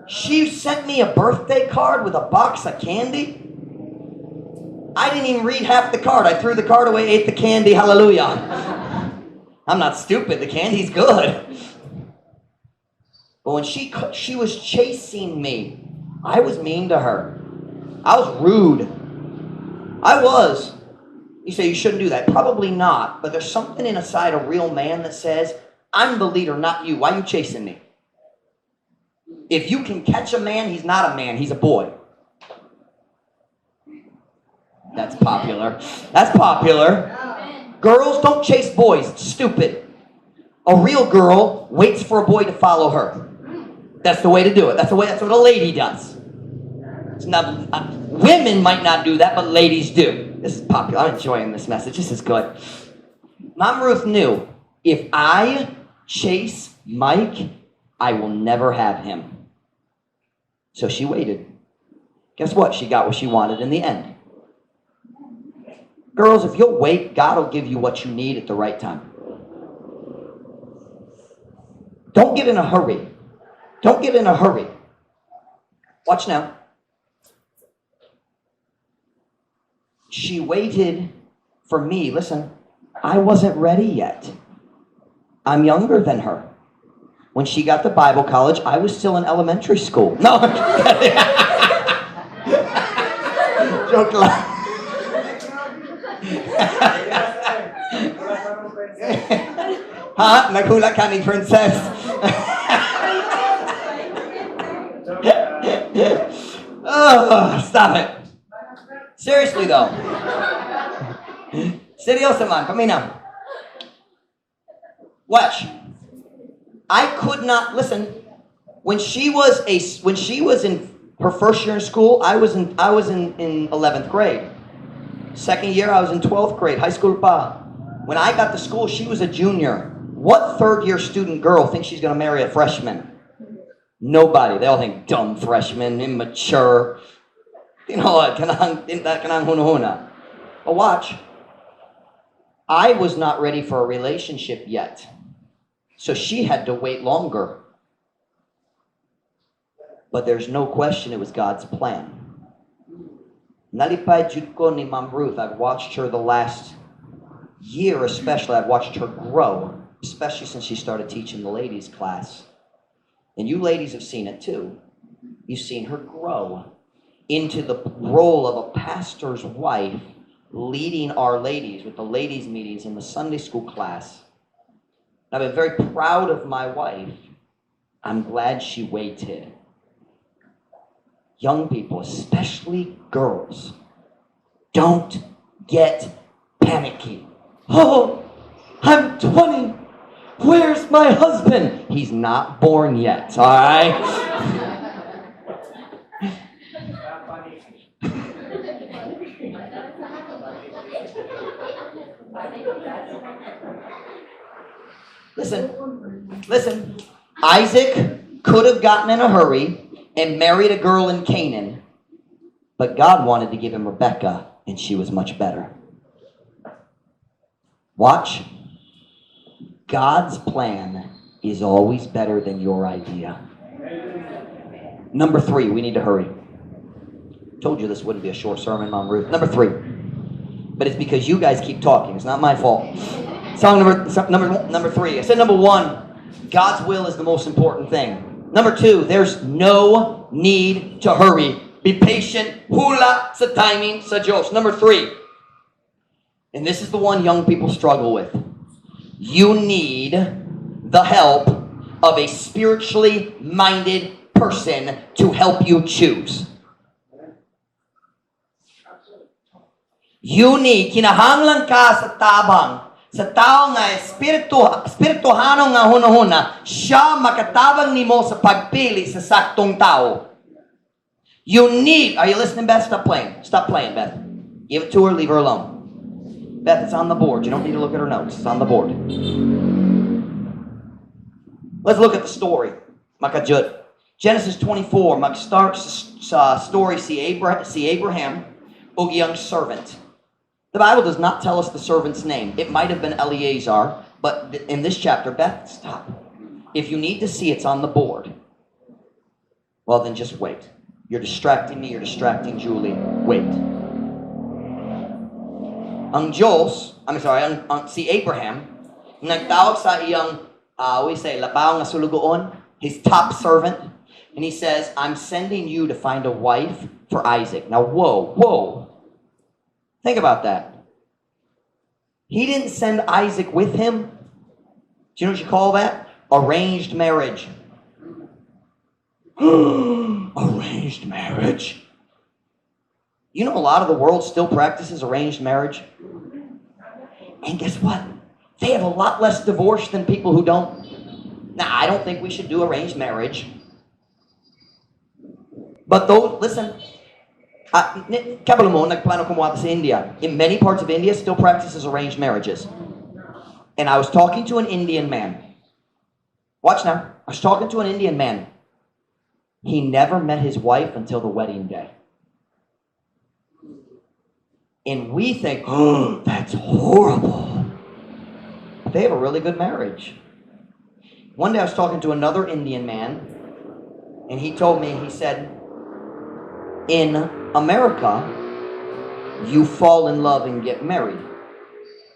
She sent me a birthday card with a box of candy. I didn't even read half the card. I threw the card away, ate the candy, hallelujah. I'm not stupid, the candy's good. But when she was chasing me, I was mean to her. I was rude. I was. You say you shouldn't do that. Probably not. But there's something inside a real man that says, I'm the leader, not you. Why are you chasing me? If you can catch a man, he's not a man. He's a boy. That's popular. That's popular. Girls don't chase boys. It's stupid. A real girl waits for a boy to follow her. That's the way to do it. That's what a lady does. It's not, women might not do that, but ladies do. This is popular. I'm enjoying this message. This is good. Mom Ruth knew, if I chase Mike, I will never have him. So she waited. Guess what? She got what she wanted in the end. Girls, if you'll wait, God will give you what you need at the right time. Don't get in a hurry. Don't get in a hurry. Watch now. She waited for me. Listen, I wasn't ready yet. I'm younger than her. When she got to Bible college, I was still in elementary school. No, joke line. Ha? Naghula ka ni princess. Oh, stop it. Seriously though. Seryoso man, kami na. Watch. I could not listen. When she was in her first year in school, I was in 11th grade. Second year, I was in 12th grade, high school pa. When I got to school, she was a junior. What third-year student girl thinks she's going to marry a freshman? Nobody. They all think dumb freshman, immature. You know what? Kanang huna-huna. But watch. I was not ready for a relationship yet. So she had to wait longer. But there's no question it was God's plan. Nalipay jud ko ni Ma'am Ruth. I've watched her the last year especially. I've watched her grow, especially since she started teaching the ladies class. And you ladies have seen it too. You've seen her grow into the role of a pastor's wife, leading our ladies with the ladies' meetings in the Sunday school class. I've been very proud of my wife. I'm glad she waited. Young people, especially girls, don't get panicky. Oh, I'm 20. Where's my husband? He's not born yet, all right? Listen. Isaac could have gotten in a hurry and married a girl in Canaan, but God wanted to give him Rebekah, and she was much better. Watch. God's plan is always better than your idea. Number 3, we need to hurry. Told you this wouldn't be a short sermon, Mom Ruth. Number 3. But it's because you guys keep talking. It's not my fault. Song number 3. I said number 1, God's will is the most important thing. Number 2, there's no need to hurry. Be patient. Hula sa timing sa Diyos. Number 3, and this is the one young people struggle with. You need the help of a spiritually minded person to help you choose. You need, kinahanglan ka sa tabang, sa tao nga espirituhano nga hunahuna, siya makatabang nimo sa pagpili sa saktong tao. You need, are you listening, Beth? Stop playing. Stop playing, Beth. Give it to her, leave her alone. Beth, it's on the board. You don't need to look at her notes. It's on the board. Let's look at the story. Makajud. Genesis 24. Mag-start sa story si Abraham, og young servant. The Bible does not tell us the servant's name. It might have been Eleazar, but in this chapter, Beth, stop. If you need to see it's on the board, well, then just wait. You're distracting me. You're distracting Julie. Wait. Si Abraham, nagtawag sa iyang, labaw nga sulugoon, his top servant, and he says, I'm sending you to find a wife for Isaac. Now, whoa. Think about that. He didn't send Isaac with him. Do you know what you call that? Arranged marriage. Arranged marriage. You know a lot of the world still practices arranged marriage? And guess what? They have a lot less divorce than people who don't. Now, I don't think we should do arranged marriage. But those, listen, kabalo mo, nagplano kumuha sa India. In many parts of India, still practices arranged marriages. And I was talking to an Indian man. Watch now. I was talking to an Indian man. He never met his wife until the wedding day. And we think, oh, that's horrible. But they have a really good marriage. One day I was talking to another Indian man, and he told me, he said, in America, you fall in love and get married.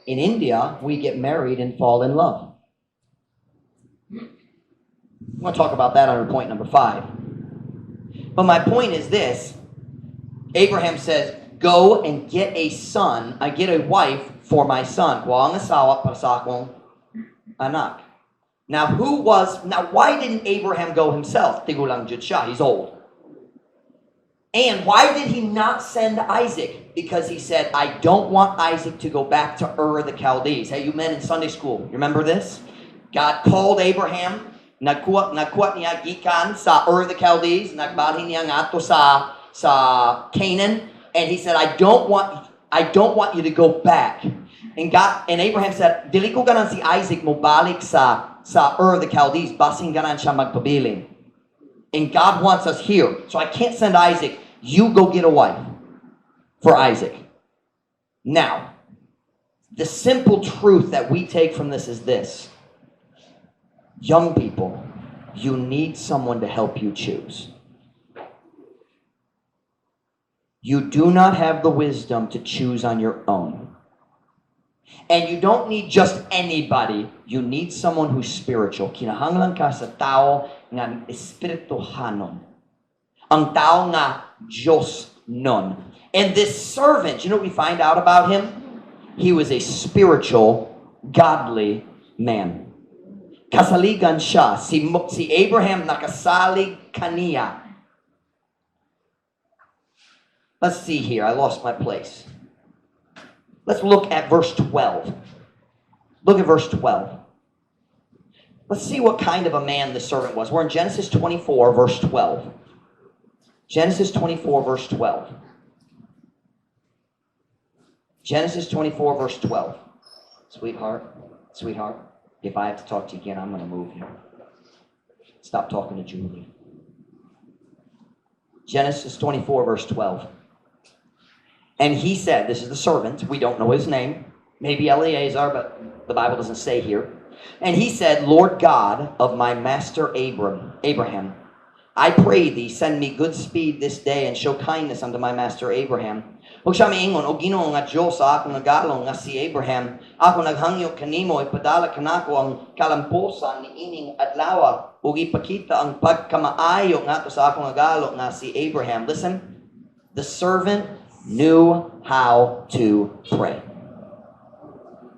In India, we get married and fall in love. I'm going to talk about that under point number 5. But my point is this. Abraham says, go and get a son, I get a wife for my son. Kuha ang asawa para sa akong anak. Now, why didn't Abraham go himself? Tigulang jud siya, he's old. And why did he not send Isaac? Because he said, I don't want Isaac to go back to Ur the Chaldees. Hey, you men in Sunday school, you remember this? God called Abraham, nagkuha niya gikan sa Ur the Chaldees, nagbalhin niya ngato sa Canaan, and he said, I don't want you to go back. And Abraham said, dili ko ganan si Isaac mo balik sa Ur the Chaldees, basing ganan siya magpabilin. And God wants us here. So I can't send Isaac. You go get a wife for Isaac. Now, the simple truth that we take from this is this. Young people, you need someone to help you choose. You do not have the wisdom to choose on your own. And you don't need just anybody. You need someone who's spiritual. Kinahanglan ka sa tao nga espirituhanon. Ang tao nga Diyos nun. And this servant, you know what we find out about him? He was a spiritual, godly man. Kasaligan siya. Si Abraham nakasalig kaniya. Let's see here. I lost my place. Let's look at verse 12. Look at verse 12. Let's see what kind of a man this servant was. We're in Genesis 24, verse 12. Genesis 24, verse 12. Genesis 24, verse 12. Sweetheart, if I have to talk to you again, I'm going to move here. Stop talking to Julie. Genesis 24, verse 12. And he said, this is the servant, we don't know his name, maybe Eleazar, but the Bible doesn't say here. And he said, Lord God of my master Abraham, I pray thee, send me good speed this day and show kindness unto my master Abraham. Huwag siya miingon, o Ginoo nga Diyos sa akong nagalong nga si Abraham, ako naghangyo kanimo, ipadala kanako ang kalampusan ni ining adlaw, ug ipakita ang pagkamaayo nga to sa akong nagalong nga si Abraham. Listen, the servant knew how to pray.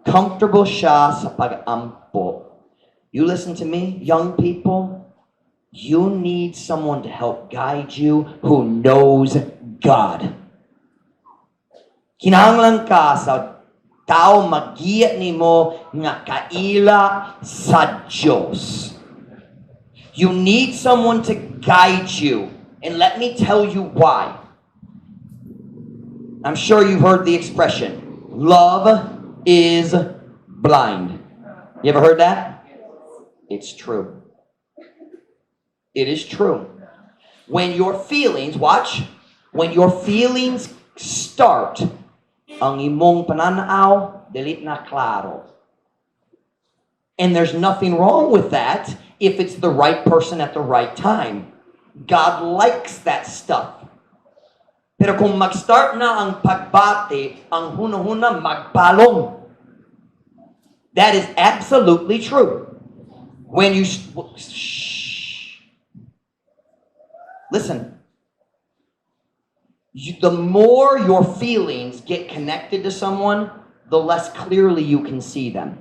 Comfortable siya sa pag-ampo. You listen to me, young people. You need someone to help guide you who knows God. Kinahanglan ka sa tao mag-giya nimo nga kaila sa Diyos. You need someone to guide you. And let me tell you why. I'm sure you've heard the expression, love is blind. You ever heard that? It's true. It is true. When your feelings, watch, when your feelings start, ang imong pananaw, dili na klaro. And there's nothing wrong with that if it's the right person at the right time. God likes that stuff. Pero kung mag-start na ang pagbati, ang huna-huna magbalong. That is absolutely true. When you... Listen. The more your feelings get connected to someone, the less clearly you can see them.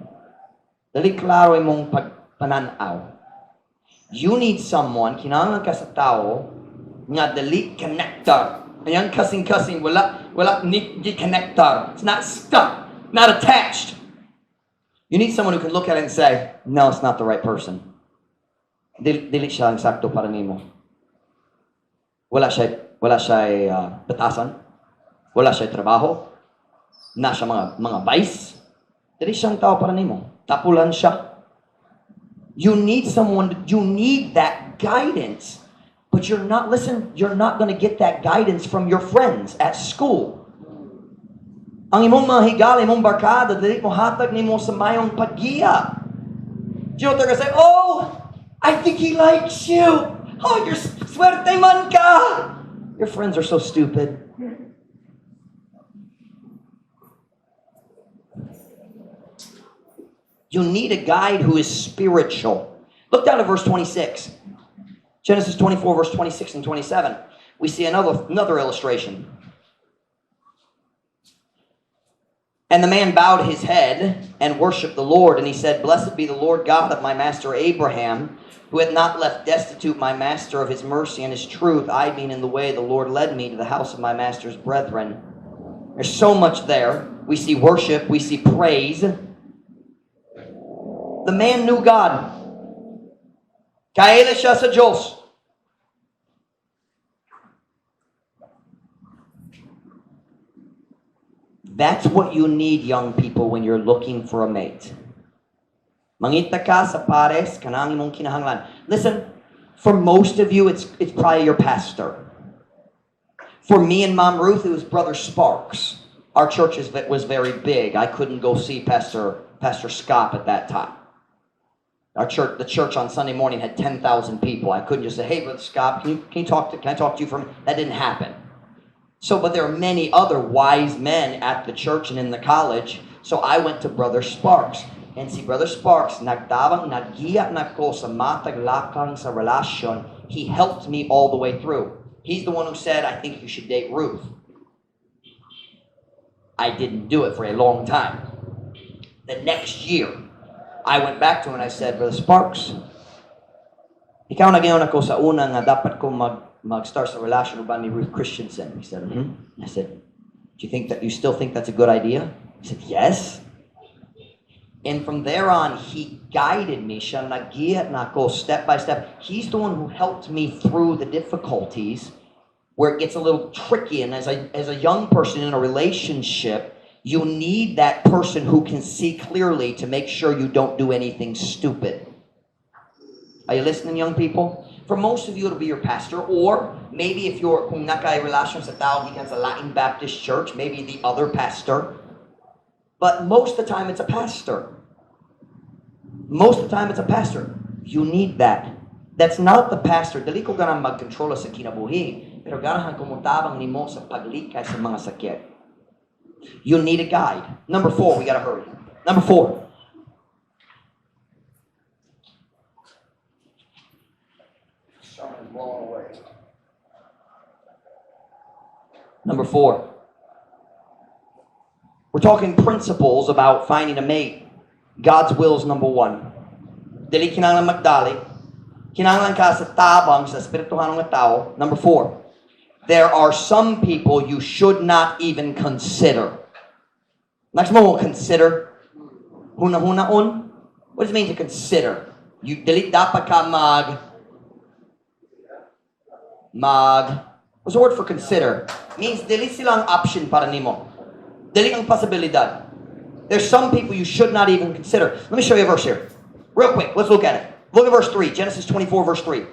Dali klaro imong pagpananaw. You need someone, kinahanglan ka sa tao, nga dali connector. Ayan, kasing-kasing, wala ni connector. It's not stuck, not attached. You need someone who can look at it and say, no, it's not the right person. Dili siya ang sakto para nimo. Wala siya batasan. Wala siya trabaho. Na siya mga vice. Dili siyang tao para nimo. Tapulan siya. You need someone, you need that guidance. But you're not going to get that guidance from your friends at school. Ang imong mga higala, imong barkada, dili mo hatag nimo sa mayong paggiya. You know what they're going to say? Oh, I think he likes you. Oh, you're swerte man ka. Your friends are so stupid. You need a guide who is spiritual. Look down at verse 26. Genesis 24, verse 26 and 27. We see another illustration. And the man bowed his head and worshipped the Lord. And he said, Blessed be the Lord God of my master Abraham, who hath not left destitute my master of his mercy and his truth, I being in the way the Lord led me to the house of my master's brethren. There's so much there. We see worship. We see praise. The man knew God. Kaila siya sa Diyos. That's what you need, young people, when you're looking for a mate. Mangita ka sa pares, kanang imong kinahanglan. Listen, for most of you, it's probably your pastor. For me and Mom Ruth, it was Brother Sparks. Our church was very big. I couldn't go see Pastor Scott at that time. The church on Sunday morning had 10,000 people. I couldn't just say, "Hey, Brother Scott, can I talk to you for a minute?" That didn't happen. So, but there are many other wise men at the church and in the college. So I went to Brother Sparks. And si Brother Sparks, naggiya nako sa matag lakang sa relasyon. He helped me all the way through. He's the one who said, I think you should date Ruth. I didn't do it for a long time. The next year, I went back to him and I said, Brother Sparks, ikaw nagyayon ako sa una nga dapat ko mag-start sa relasyon uban ni Ruth Christensen. He said, I said, do you still think that's a good idea? He said, yes. And from there on, he guided me. Siya naggiya nako step by step. He's the one who helped me through the difficulties where it gets a little tricky. And as a young person in a relationship, you need that person who can see clearly to make sure you don't do anything stupid. Are you listening, young people? For most of you, it'll be your pastor, or maybe if you're kung nakay relasyon sa tao gikan sa Latin Baptist Church, maybe the other pastor. But most of the time, it's a pastor. Most of the time, it's a pastor. You need that. That's not the pastor. Dali ko ganang mag-control sa kinabuhi, pero ganahan kumutabang nimo sa paglikay sa mga sakit. You need a guide. Number 4, we gotta hurry. Number 4. Someone's blowing away. Number 4. We're talking principles about finding a mate. God's will is number 1. Dili kinahanglan magdali. Kinahanglan ka sa tabang sa espirituhan ng tao. Number 4. There are some people you should not even consider. Next mo consider. Huna-hunaon. What does it mean to consider? You dili dapat ka what's the word for consider? Means dili silang option para nimo. Dili ang posibilidad. There's some people you should not even consider. Let me show you a verse here. Real quick, let's look at it. Look at verse 3, Genesis 24, verse 3.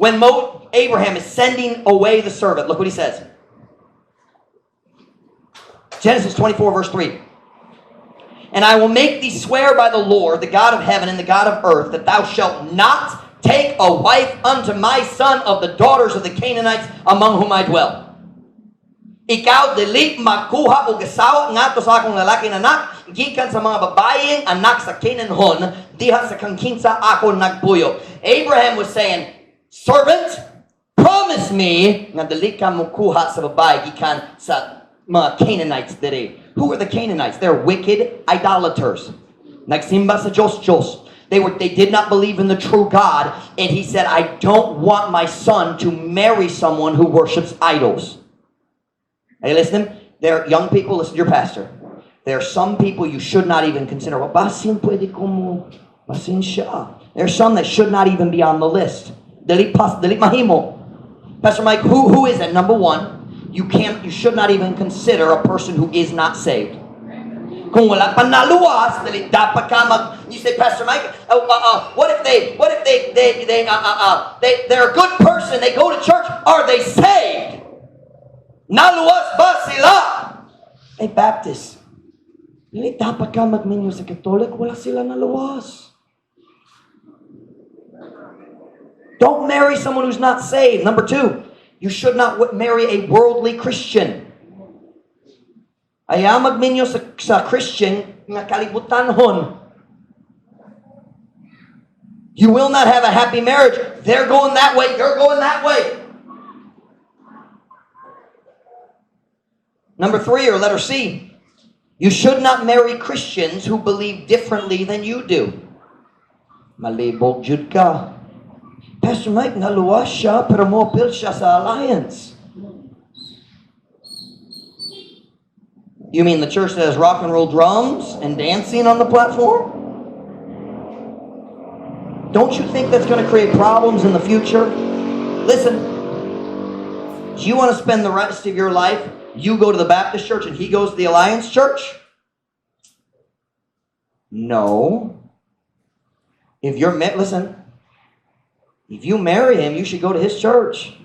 When Abraham is sending away the servant, look what he says. Genesis 24, verse 3. And I will make thee swear by the Lord, the God of heaven and the God of earth, that thou shalt not take a wife unto my son of the daughters of the Canaanites among whom I dwell. Ikaw dili magkuha og asawa ngadto sa akong lalaki anak gikan sa mga babaeng anak sa Canaanhon diha sa kangkinsa ako nagpuyo. Abraham was saying, servant, promise me nga dili ka mokuha sa babae gikan sa mga Canaanites diri. Who are the Canaanites? They're wicked idolaters. Nagsimba sa Diyos. They did not believe in the true God, and he said, I don't want my son to marry someone who worships idols. Are you listening? There are young people, listen to your pastor. There are some people you should not even consider. Basin pwede ko mo. Basin siya. There are some that should not even be on the list. Dili mahimo. Pastor Mike, who is that? Number 1, you should not even consider a person who is not saved. Kung wala pa naluwas, dili dapat ka you say, Pastor Mike, what if they're a good person, they go to church, are they saved? Naluwas ba sila? Hey, Baptist, hindi dapat ka magminyo sa Catholic, wala sila naluwas. Don't marry someone who's not saved. Number 2, you should not marry a worldly Christian. Ayaw magminyo sa Christian nga kalibutanhon. You will not have a happy marriage. They're going that way, you're going that way. Number 3, or letter C, you should not marry Christians who believe differently than you do. Malibog jud ka. Pastor Mike, naluwas siya, pero mo-appeal siya sa alliance. You mean the church that has rock and roll drums and dancing on the platform? Don't you think that's going to create problems in the future? Listen, do you want to spend the rest of your life, you go to the Baptist church and he goes to the Alliance church? No. If you marry him, you should go to his church.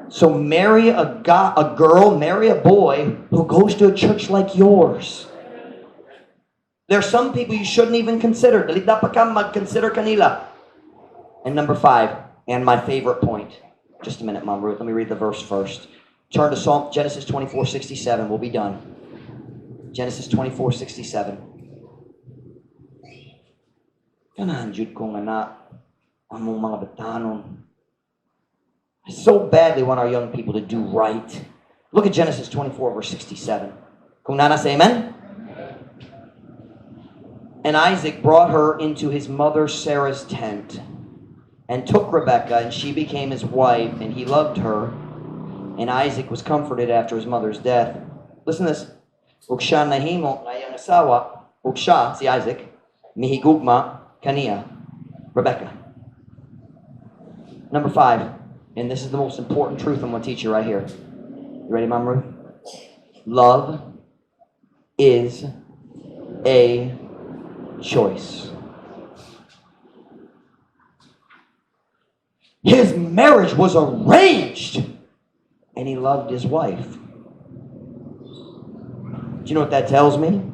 So marry a girl, marry a boy who goes to a church like yours. There are some people you shouldn't even consider. Dili dapat ka mag-consider kanila. And number 5, and my favorite point. Just a minute, Mom Ruth. Let me read the verse first. Turn to Genesis 24:67. We'll be done. Genesis 24:67. Kanahan jud ko nga na among mga batanon. I so badly want our young people to do right. Look at Genesis 24, verse 67. Kung nana say amen? And Isaac brought her into his mother Sarah's tent, and took Rebekah, and she became his wife, and he loved her. And Isaac was comforted after his mother's death. Listen to this. Ug siya nahimo nga iyang asawa, ug siya, si Isaac, mihigugma kaniya, Rebekah. Number 5, and this is the most important truth I'm going to teach you right here. You ready, Mom Ruth? Love is a choice. His marriage was arranged, and he loved his wife. Do you know what that tells me?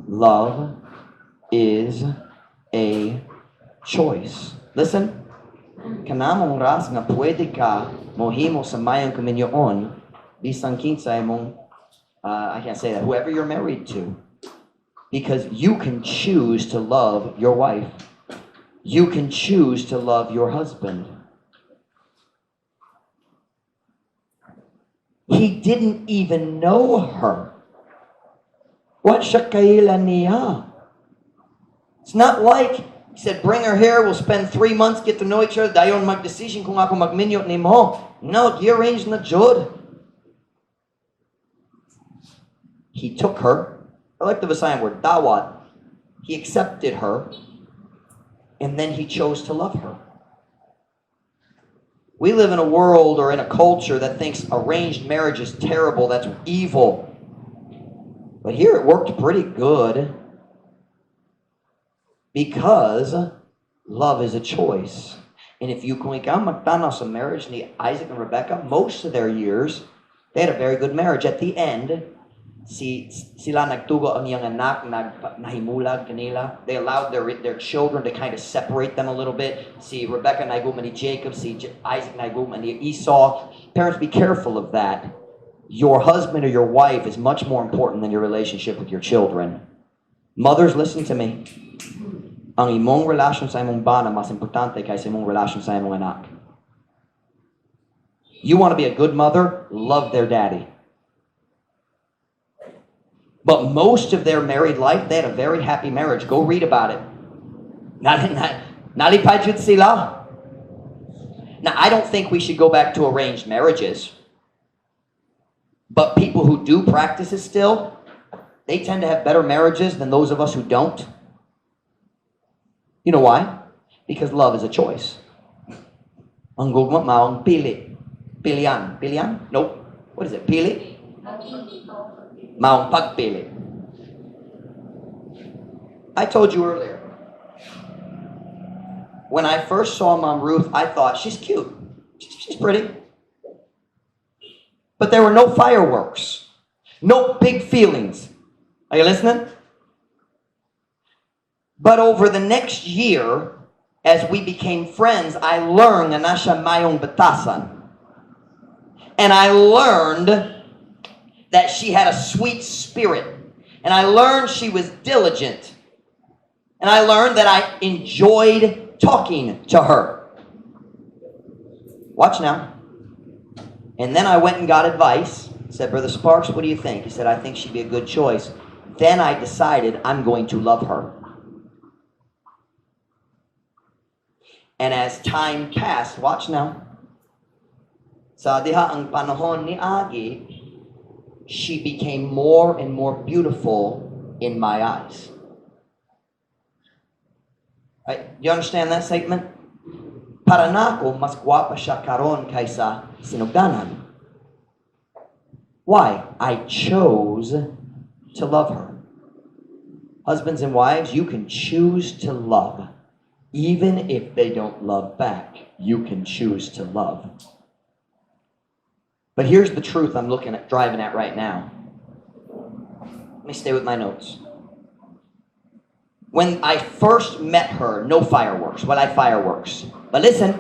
Love is a choice. Listen, kanamong ras nga pwede ka mohimo sa mayang kaminyoon bisang kinsa imong I can't say that, whoever you're married to. Because you can choose to love your wife. You can choose to love your husband. He didn't even know her. What siya kailan niya? It's not like he said, bring her here, we'll spend 3 months, get to know each other, dayon mag-decision kung ako magminyot ni mo. No, i-arrange na jud. He took her. I like the Visayan word, dawat. He accepted her, and then he chose to love her. We live in a world or in a culture that thinks arranged marriage is terrible, that's evil. But here it worked pretty good because love is a choice. And if you kung ikaw magtanaw sa marriage ni Isaac and Rebekah, most of their years, they had a very good marriage. At the end, sila nagtugo ang iyang anak, nahimulag kanila. They allowed their children to kind of separate them a little bit. Si Rebekah naiguman ni Jacob, si Isaac naiguman ni Esau. Parents, be careful of that. Your husband or your wife is much more important than your relationship with your children. Mothers, listen to me. Ang imong relasyon sa imong bana mas importante kaysa imong relasyon sa imong anak. You want to be a good mother? Love their daddy. But most of their married life, they had a very happy marriage. Go read about it. Nalipajud sila. Now, I don't think we should go back to arranged marriages. But people who do practice it still, they tend to have better marriages than those of us who don't. You know why? Because love is a choice. Ang gugma maong pili. Pilian. Pilian? Nope. What is it? Pili? Maong pagpili. I told you earlier, when I first saw Mom Ruth, I thought, she's cute. She's pretty. But there were no fireworks. No big feelings. Are you listening? But over the next year, as we became friends, I learned na siya mayong batasan. And I learned that she had a sweet spirit. And I learned she was diligent. And I learned that I enjoyed talking to her. Watch now. And then I went and got advice. I said, Brother Sparks, what do you think? He said, I think she'd be a good choice. Then I decided I'm going to love her. And as time passed, watch now. Sa diha ang panahon ni Agi, she became more and more beautiful in my eyes. Right? You understand that statement? Para nako, mas guwapa siya karon kaysa sinugdanan. Why? I chose to love her. Husbands and wives, you can choose to love. Even if they don't love back, you can choose to love. But here's the truth I'm driving at right now. Let me stay with my notes. When I first met her, no fireworks. Wala fireworks. But listen,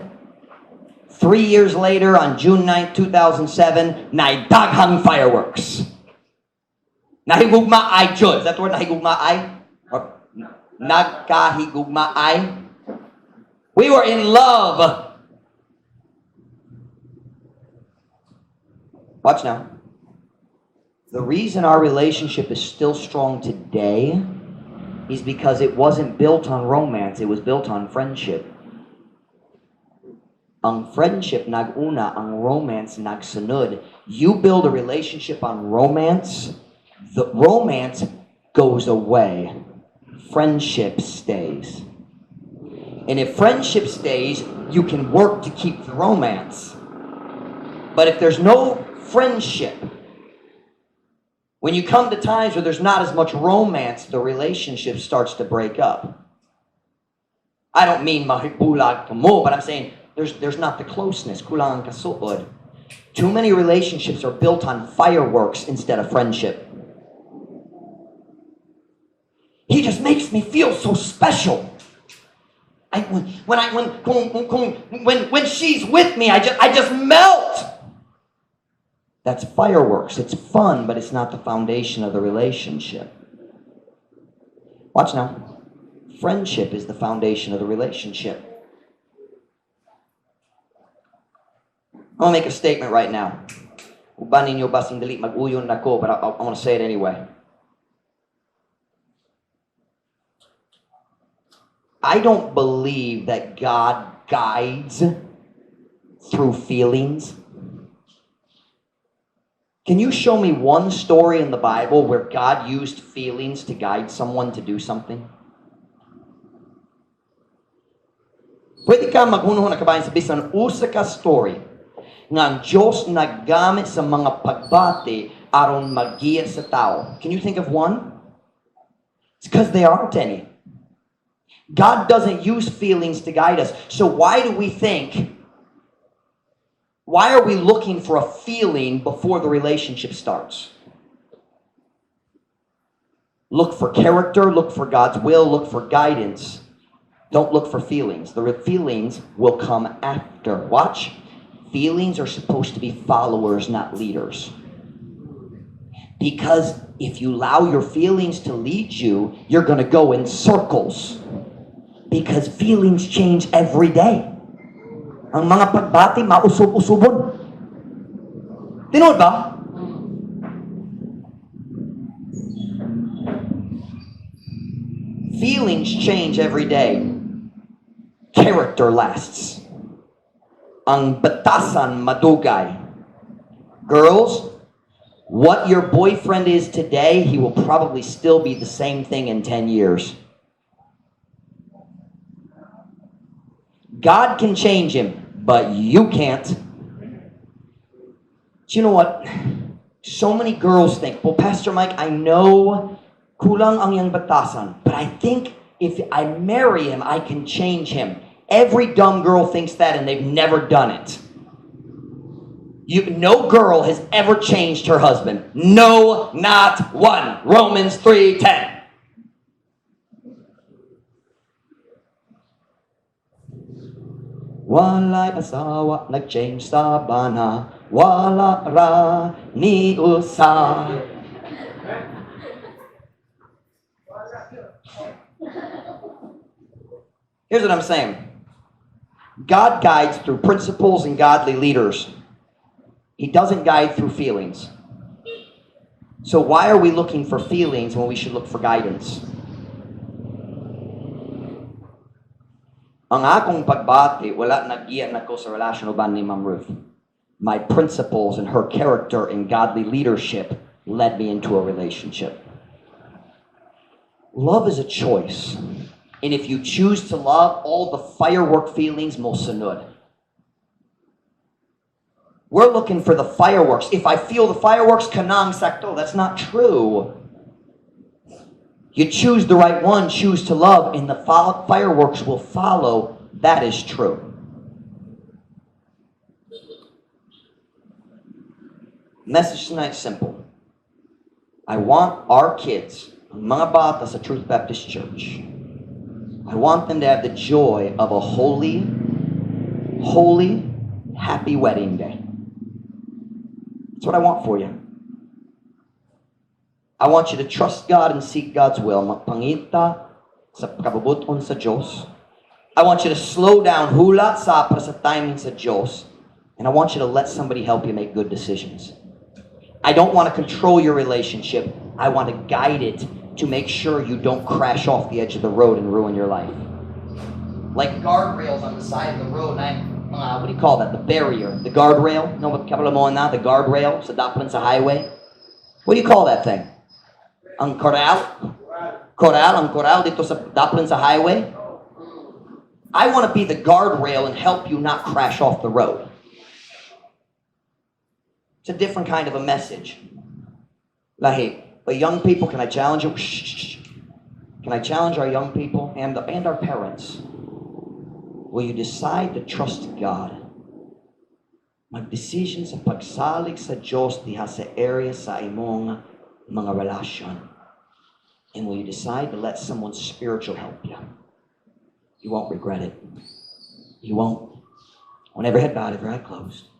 3 years later, on June 9, 2007, naidaghang fireworks. Nahigugma ay jud. Is that the word, nahigugma ay? Or nagkahigugma ay? We were in love. Watch now. The reason our relationship is still strong today is because it wasn't built on romance. It was built on friendship. Ang friendship nag-una, ang romance nagsunod. You build a relationship on romance, the romance goes away. Friendship stays. And if friendship stays, you can work to keep the romance. But if there's no friendship, when you come to times where there's not as much romance, the relationship starts to break up. I don't mean mahibulag ka mo, but I'm saying there's not the closeness. Kulang kasuod. Too many relationships are built on fireworks instead of friendship. He just makes me feel so special. When she's with me, I just melt. That's fireworks. It's fun, but it's not the foundation of the relationship. Watch now. Friendship is the foundation of the relationship. I'm going to make a statement right now. Uban ninyo basing dali mag-uyon nako, but I want to say it anyway. I don't believe that God guides through feelings. Can you show me one story in the Bible where God used feelings to guide someone to do something? Pwede ka maghunahon na kabayan sa bisan usa ka story nga ang Diyos naggamit sa mga pagbati aron maggiya sa tao. Can you think of one? It's because there aren't any. God doesn't use feelings to guide us. So why are we looking for a feeling before the relationship starts? Look for character, look for God's will, look for guidance. Don't look for feelings. The feelings will come after. Watch. Feelings are supposed to be followers, not leaders. Because if you allow your feelings to lead you, you're going to go in circles. Because feelings change every day. Ang mga pagbati, mausog-usubon. Tinood ba? Feelings change every day. Character lasts. Ang batasan madugay. Girls, what your boyfriend is today, he will probably still be the same thing in 10 years. God can change him, but you can't. Do you know what? So many girls think, well, Pastor Mike, I know kulang ang yang batasan, but I think if I marry him, I can change him. Every dumb girl thinks that, and they've never done it. No girl has ever changed her husband. No, not one. Romans 3:10. Wala'y asawa nag-change sa bana, wala ra ni usa. Here's what I'm saying. God guides through principles and godly leaders. He doesn't guide through feelings. So why are we looking for feelings when we should look for guidance? Ang akong pagbati, wala nag-iyan ako sa relasyon uban ni Ma'am Ruth. My principles and her character and godly leadership led me into a relationship. Love is a choice. And if you choose to love, all the firework feelings mo sunod. We're looking for the fireworks. If I feel the fireworks, kanang sakto. That's not true. You choose the right one, choose to love, and the fireworks will follow. That is true. Message tonight is simple. I want our kids, mga bata sa Truth Baptist Church, I want them to have the joy of a holy, happy wedding day. That's what I want for you. I want you to trust God and seek God's will. Magpangita sa kabubuton sa Diyos. I want you to slow down, hula sa para sa timing sa Diyos. And I want you to let somebody help you make good decisions. I don't want to control your relationship. I want to guide it to make sure you don't crash off the edge of the road and ruin your life. Like guardrails on the side of the road. What do you call that? The barrier. The guardrail. No, what kapala mo na? The guardrail sa dapat sa highway. What do you call that thing? Ang corral? Ang corral dito sa dapat sa highway. I want to be the guardrail and help you not crash off the road. It's a different kind of a message. Lahi. But young people, can I challenge you? Shh. Can I challenge our young people and our parents? Will you decide to trust God? Mag-decision sa pagsalig sa Diyos diha sa area sa imong mga relasyon. And will you decide to let someone spiritual help you? You won't regret it. You won't. Whenever head bowed, every eye closed.